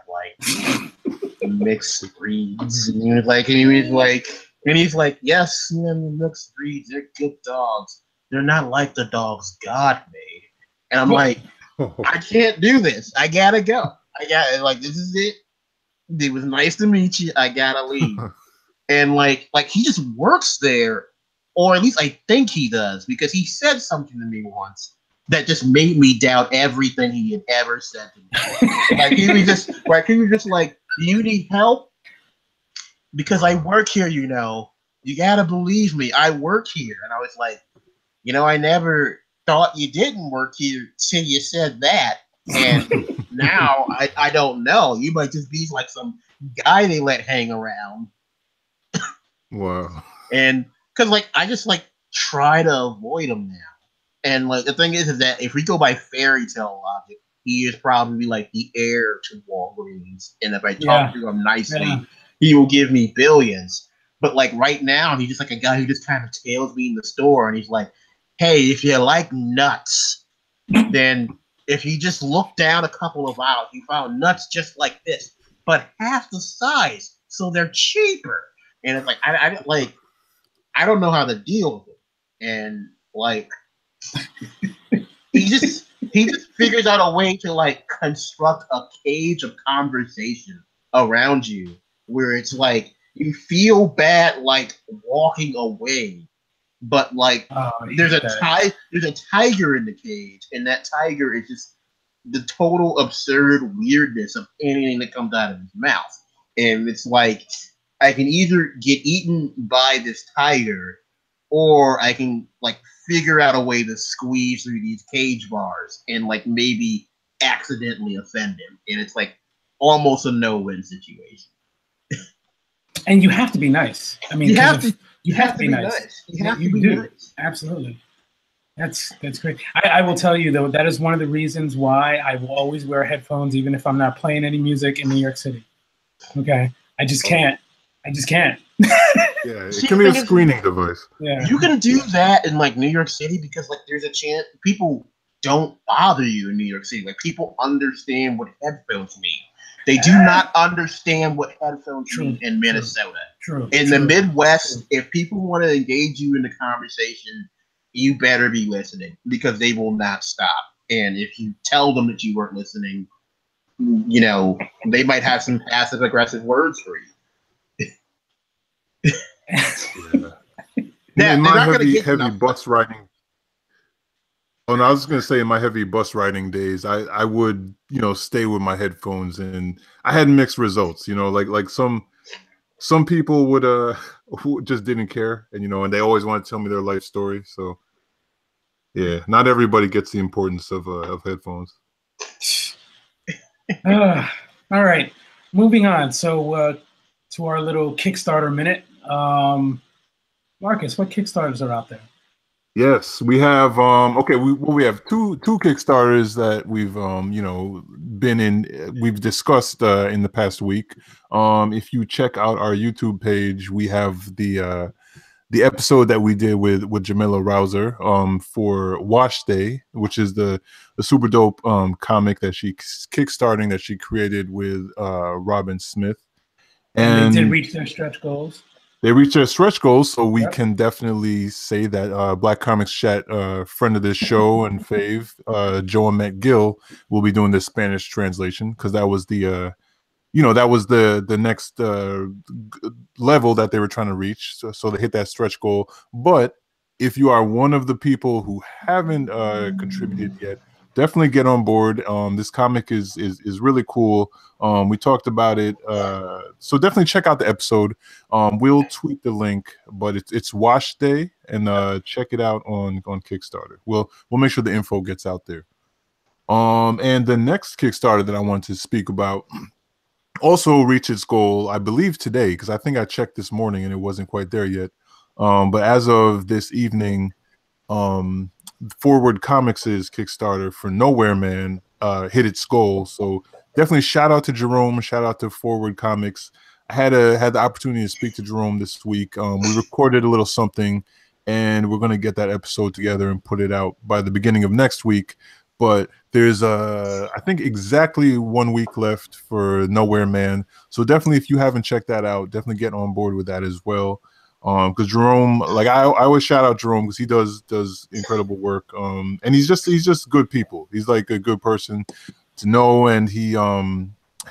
[SPEAKER 3] mixed breeds. And he's like, yes, mixed breeds, they're good dogs. They're not like the dogs God made. And I'm like, I can't do this. I gotta go. This is it. It was nice to meet you. I gotta leave. And he just works there, or at least I think he does, because he said something to me once that just made me doubt everything he had ever said to me. He was just like, do you need help? Because I work here, you gotta believe me. I work here. And I was like, I never thought you didn't work here till you said that. And now I don't know. You might just be like some guy they let hang around.
[SPEAKER 2] Wow.
[SPEAKER 3] And because like I just like try to avoid him now. And like the thing is that if we go by fairy tale logic, he is probably like the heir to Walgreens. And if I talk to him nicely, he will give me billions. But like right now, he's just like a guy who just kind of tails me in the store, and he's like, "Hey, if you like nuts, then if you just look down a couple of aisles, you found nuts just like this, but half the size, so they're cheaper." And it's like I don't know how to deal with it, and like he just figures out a way to like construct a cage of conversation around you where it's like you feel bad like walking away, but like there's a tiger in the cage, and that tiger is just the total absurd weirdness of anything that comes out of his mouth. And it's like I can either get eaten by this tiger, or I can like figure out a way to squeeze through these cage bars and like maybe accidentally offend him. And it's like almost a no-win situation.
[SPEAKER 1] And you have to be nice. I mean,
[SPEAKER 3] you have to be nice. You have to be nice.
[SPEAKER 1] Absolutely. That's great. I will tell you though, that is one of the reasons why I will always wear headphones even if I'm not playing any music in New York City. Okay. I just can't.
[SPEAKER 2] Yeah, it can be a screening device.
[SPEAKER 3] Yeah. You can do that in like New York City because like there's a chance people don't bother you in New York City. Like people understand what headphones mean. They do not understand what headphones mean in Minnesota. In the Midwest, if people want to engage you in the conversation, you better be listening because they will not stop. And if you tell them that you weren't listening, they might have some passive aggressive words for you.
[SPEAKER 2] In my heavy bus riding. Oh, no, I was gonna say in my heavy bus riding days, I would stay with my headphones, and I had mixed results. Like some people would who just didn't care, and they always want to tell me their life story. So yeah, not everybody gets the importance of headphones.
[SPEAKER 1] All right, moving on. So to our little Kickstarter minute. Marcus, what Kickstarters are out there?
[SPEAKER 2] Yes, we have we have two Kickstarters that we've we've discussed in the past week. If you check out our YouTube page, we have the episode that we did with Jamila Rouser for Wash Day, which is the super dope comic that she's kickstarting that she created with Robin Smith.
[SPEAKER 1] And they did reach their stretch goals.
[SPEAKER 2] They reached their stretch goals, so we can definitely say that Black Comics Chat, friend of this show and fave, Joe McGill, will be doing the Spanish translation because that was the next level that they were trying to reach. So they hit that stretch goal. But if you are one of the people who haven't contributed yet, definitely get on board. This comic is really cool. We talked about it, so definitely check out the episode. We'll tweet the link, but it's Wash Day, and check it out on Kickstarter. We'll make sure the info gets out there. And the next Kickstarter that I want to speak about also reached its goal, I believe today, because I think I checked this morning and it wasn't quite there yet. But as of this evening, Forward Comics' Kickstarter for Nowhere Man hit its goal. So definitely shout out to Jerome, shout out to Forward Comics. I had the opportunity to speak to Jerome this week. We recorded a little something, and we're going to get that episode together and put it out by the beginning of next week. But there's I think exactly 1 week left for Nowhere Man. So definitely, if you haven't checked that out, definitely get on board with that as well. Because Jerome, like I always shout out Jerome because he does incredible work. And he's just good people. He's like a good person to know, and he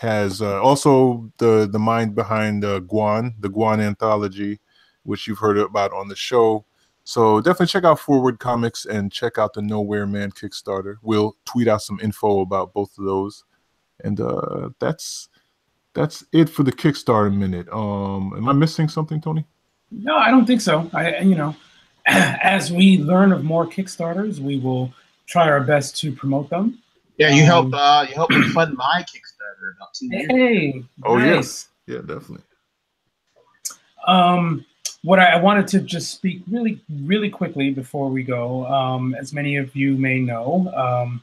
[SPEAKER 2] has also the mind behind the Guan anthology, which you've heard about on the show. So definitely check out Forward Comics and check out the Nowhere Man Kickstarter. We'll tweet out some info about both of those, and that's it for the Kickstarter minute. Am I missing something, Tony?
[SPEAKER 1] No, I don't think so. As we learn of more Kickstarters, we will try our best to promote them.
[SPEAKER 3] Yeah, you helped me fund my Kickstarter about 2 years ago.
[SPEAKER 1] Hey,
[SPEAKER 2] Oh
[SPEAKER 1] nice.
[SPEAKER 2] yeah, definitely.
[SPEAKER 1] What I wanted to just speak really, really quickly before we go. As many of you may know,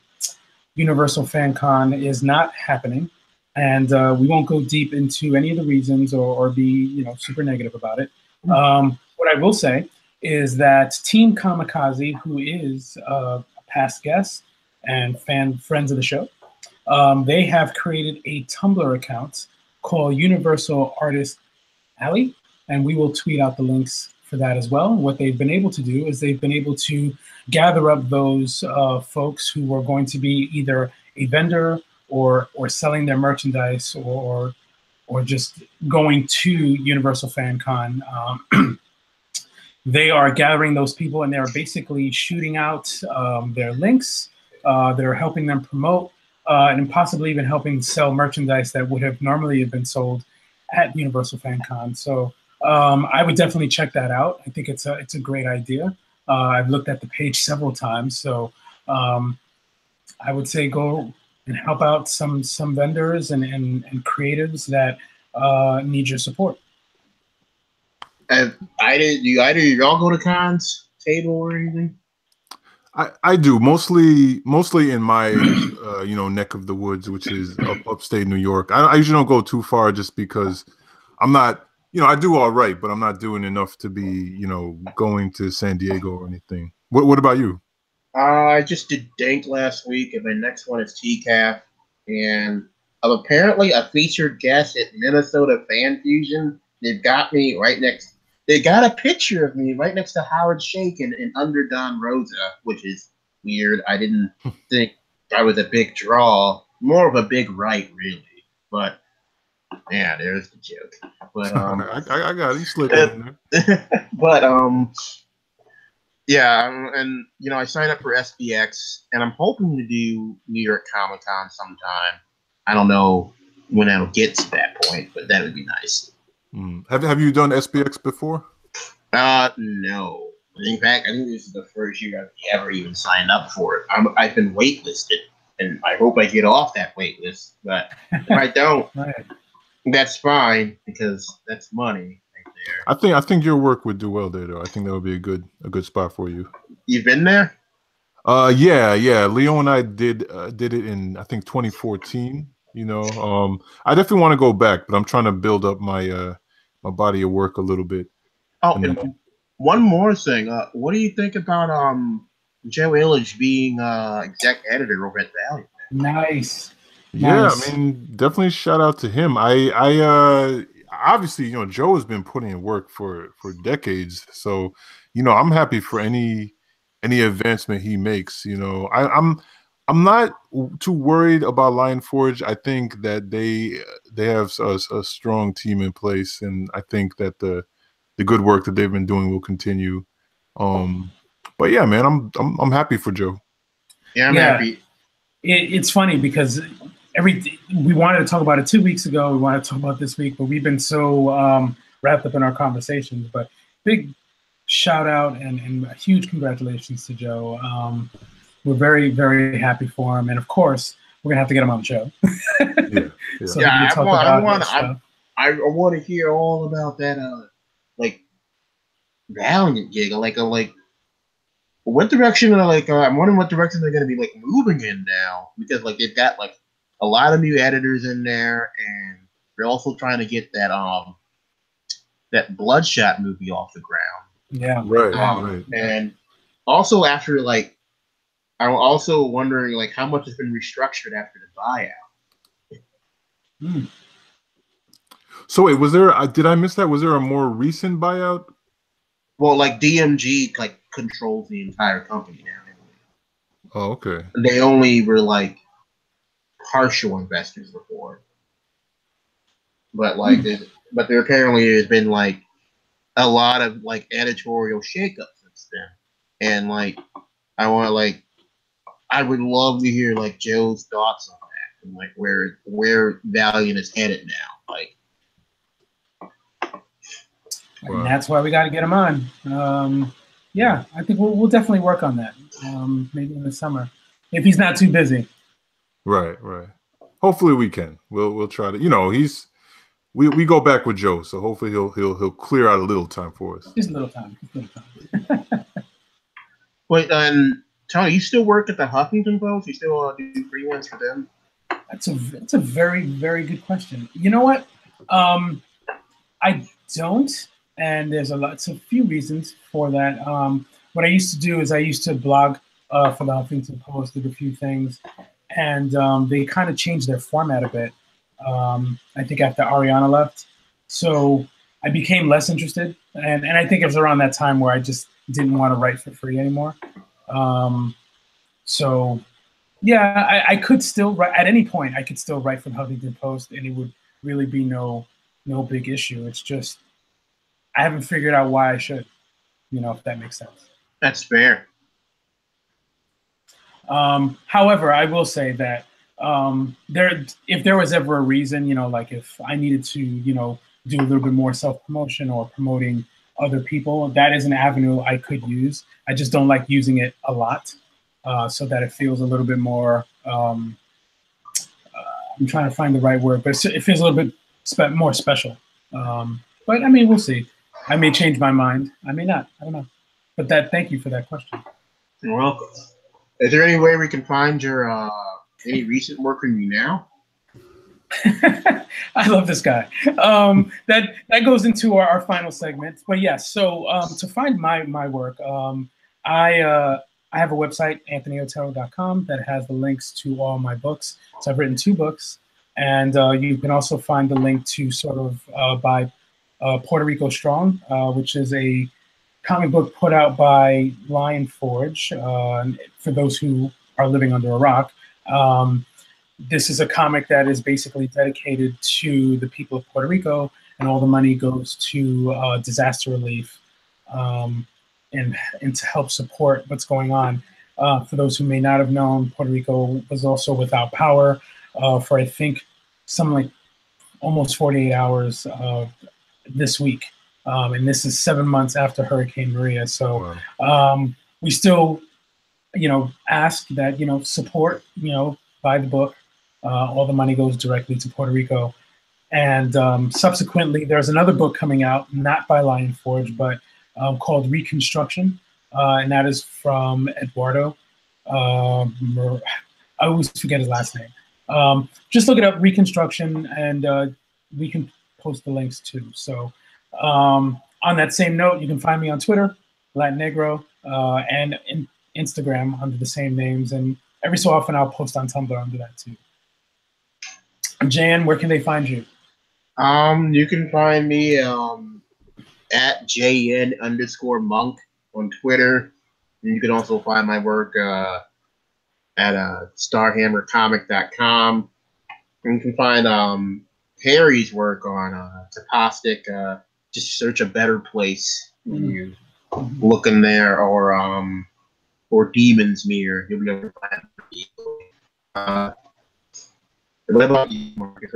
[SPEAKER 1] Universal FanCon is not happening, and we won't go deep into any of the reasons or be super negative about it. What I will say is that Team Kamikaze, who is a past guest and friends of the show, they have created a Tumblr account called Universal Artist Alley, and we will tweet out the links for that as well. What they've been able to do is they've been able to gather up those folks who are going to be either a vendor or selling their merchandise or just going to Universal FanCon. They are gathering those people and they're basically shooting out their links. They're helping them promote and possibly even helping sell merchandise that would have normally been sold at Universal FanCon. So I would definitely check that out. I think it's a great idea. I've looked at the page several times, so I would say go and help out some vendors and creatives that need your support.
[SPEAKER 3] And do either y'all go to cons, table or anything?
[SPEAKER 2] I do mostly in my neck of the woods, which is upstate New York. I usually don't go too far just because I'm not, I do all right, but I'm not doing enough to be, going to San Diego or anything. What about you?
[SPEAKER 3] I just did Dank last week, and my next one is TCAF. And I'm apparently a featured guest at Minnesota Fan Fusion. They've got me right next. They got a picture of me right next to Howard Shake and Under Don Rosa, which is weird. I didn't think I was a big draw. More of a big right, really. But yeah, there's the joke. But
[SPEAKER 2] I got it. You slipped in
[SPEAKER 3] there. But yeah, and I signed up for SPX, and I'm hoping to do New York Comic Con sometime. I don't know when it'll get to that point, but that would be nice.
[SPEAKER 2] Have you done SPX before?
[SPEAKER 3] No. In fact, I think this is the first year I've ever even signed up for it. I've been waitlisted, and I hope I get off that waitlist. But if I don't, that's fine because that's money.
[SPEAKER 2] I think your work would do well there, though. I think that would be a good spot for you.
[SPEAKER 3] You've been there?
[SPEAKER 2] Yeah. Leo and I did it in I think 2014. I definitely want to go back, but I'm trying to build up my my body of work a little bit.
[SPEAKER 3] Oh, and one more thing. What do you think about Joe Illich being exec editor over at Valiant?
[SPEAKER 1] Nice.
[SPEAKER 2] Yeah, nice. I mean, definitely shout out to him. I obviously, Joe has been putting in work for decades. So, I'm happy for any advancement he makes. I'm not too worried about Lion Forge. I think that they have a strong team in place, and I think that the good work that they've been doing will continue. But yeah, man, I'm happy for Joe.
[SPEAKER 3] Yeah, I'm happy.
[SPEAKER 1] It's funny because we wanted to talk about it 2 weeks ago. We wanted to talk about it this week, but we've been so wrapped up in our conversations. But big shout out and a huge congratulations to Joe. We're very, very happy for him, and of course, we're gonna have to get him on the show.
[SPEAKER 3] So I want to hear all about that. Like Valiant gig. Like what direction? I'm wondering what direction they're gonna be moving in now, because they've got a lot of new editors in there, and they're also trying to get that Bloodshot movie off the ground.
[SPEAKER 1] Yeah,
[SPEAKER 2] right.
[SPEAKER 3] And also after I'm also wondering how much has been restructured after the buyout.
[SPEAKER 2] So wait, was there? Did I miss that? Was there a more recent buyout?
[SPEAKER 3] Well, DMG controls the entire company now.
[SPEAKER 2] Oh, okay.
[SPEAKER 3] They only were partial investors before, but but there apparently has been a lot of editorial shakeup since then, and I would love to hear Joe's thoughts on that and where Valiant is headed now.
[SPEAKER 1] And that's why we got to get him on. Yeah, I think we'll definitely work on that. Maybe in the summer, if he's not too busy.
[SPEAKER 2] Right. Hopefully we can. We'll try to. You know, we go back with Joe, so hopefully he'll clear out a little time for us.
[SPEAKER 1] Just a little time.
[SPEAKER 3] Wait, Tony, you still work at the Huffington Post? You still do freelance for them?
[SPEAKER 1] That's a very, very good question. You know what? I don't, and there's a few reasons for that. What I used to do is I used to blog for the Huffington Post, did a few things, and they kind of changed their format a bit. I think after Ariana left, so I became less interested, and I think it was around that time where I just didn't want to write for free anymore. So yeah, I could still write at any point. I could still write for the Huffington Post, and it would really be no big issue. It's just I haven't figured out why I should, if that makes sense.
[SPEAKER 3] That's fair.
[SPEAKER 1] However, I will say that if there was ever a reason, like if I needed to, do a little bit more self-promotion or promoting other people, that is an avenue I could use. I just don't like using it a lot, so that it feels a little bit more, I'm trying to find the right word, but it feels a little bit more special. But I mean, we'll see. I may change my mind. I may not. I don't know. But thank you for that question.
[SPEAKER 3] You're welcome. Is there any way we can find your any recent work from you now?
[SPEAKER 1] I love this guy. That goes into our final segment. But yes, so to find my work, I have a website, anthonyotero.com, that has the links to all my books. So I've written 2 books, and you can also find the link to sort of buy Puerto Rico Strong, which is a comic book put out by Lion Forge, for those who are living under a rock. This is a comic that is basically dedicated to the people of Puerto Rico, and all the money goes to disaster relief and to help support what's going on. For those who may not have known, Puerto Rico was also without power for, I think, something like almost 48 hours this week. And this is 7 months after Hurricane Maria. So we still, ask that, support, buy the book. All the money goes directly to Puerto Rico. And subsequently, there's another book coming out, not by Lion Forge, but called Reconstruction. And that is from Eduardo. I always forget his last name. Just look it up, Reconstruction, and we can post the links too. So on that same note, you can find me on Twitter, Latin Negro, and Instagram under the same names. And every so often I'll post on Tumblr under that too. Jan, where can they find you?
[SPEAKER 3] You can find me at JN_monk on Twitter. And you can also find my work at starhammercomic.com. And you can find Harry's work on Topostic. Just search A Better Place when you look in there, or Demon's Mirror. You'll be able to find it. What about you, Marcus?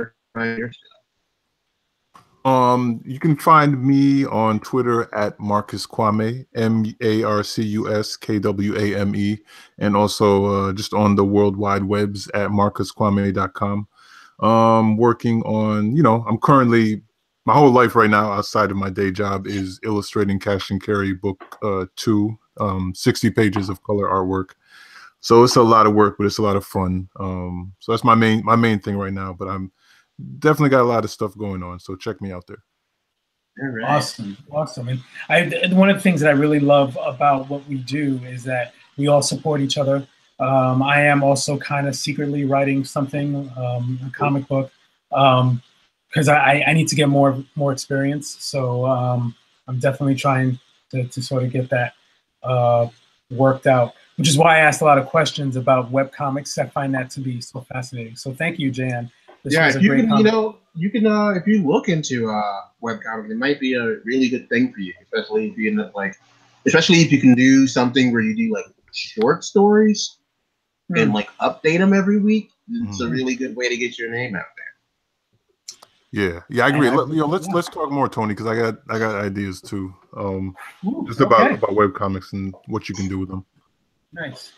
[SPEAKER 2] You can find me on Twitter at Marcus Kwame, MarcusKwame, and also just on the World Wide Webs at marcuskwame.com. Working on, I'm currently, my whole life right now outside of my day job is illustrating Cash and Carry book 2, 60 pages of color artwork. So it's a lot of work, but it's a lot of fun. So that's my main thing right now, but I'm definitely got a lot of stuff going on. So check me out there.
[SPEAKER 1] Right. Awesome. And one of the things that I really love about what we do is that we all support each other. I am also kind of secretly writing something, a comic book, because I need to get more experience. So I'm definitely trying to sort of get that worked out, which is why I asked a lot of questions about webcomics. I find that to be so fascinating. So thank you, Jan. This was
[SPEAKER 3] if you can, if you look into webcomics, it might be a really good thing for you, especially if you end up especially if you can do something where you do like short stories and like update them every week. It's a really good way to get your name out there.
[SPEAKER 2] Yeah, I agree. Let's talk more, Tony, because I got ideas too. Just about webcomics and what you can do with them.
[SPEAKER 1] Nice.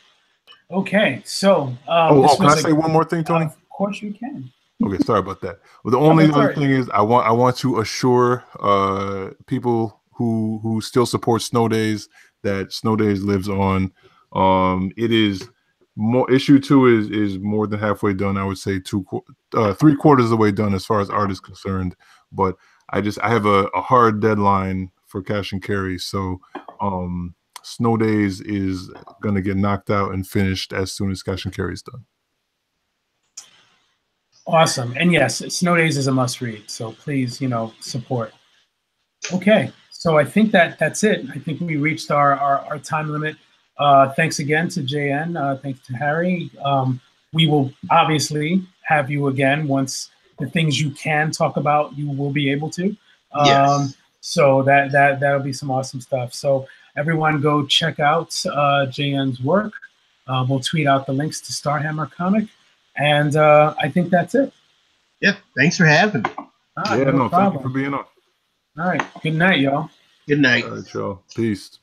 [SPEAKER 1] Okay, so
[SPEAKER 2] can I say one more thing, Tony?
[SPEAKER 1] Of course you can.
[SPEAKER 2] Okay, sorry about that. Well, the only other thing is I want to assure people who still support Snow Days that Snow Days lives on. It is more issue 2 is more than halfway done. I would say 3/4 of the way done as far as art is concerned. But I have a hard deadline for cash and carry, so Snow Days is gonna get knocked out and finished as soon as cash and carry is done.
[SPEAKER 1] Awesome. And yes, Snow Days is a must read. So please, support. Okay. So I think that's it. I think we reached our time limit. Thanks again to JN. Thanks to Harry. We will obviously have you again once the things you can talk about, you will be able to.
[SPEAKER 3] Yes.
[SPEAKER 1] So that'll be some awesome stuff. So everyone go check out JN's work. We'll tweet out the links to Starhammer Comic. And I think that's it.
[SPEAKER 3] Yep. Thanks for having me.
[SPEAKER 2] No problem. Thank you for being on.
[SPEAKER 1] All right. Good night, y'all.
[SPEAKER 3] Good night.
[SPEAKER 2] All right, y'all. Peace.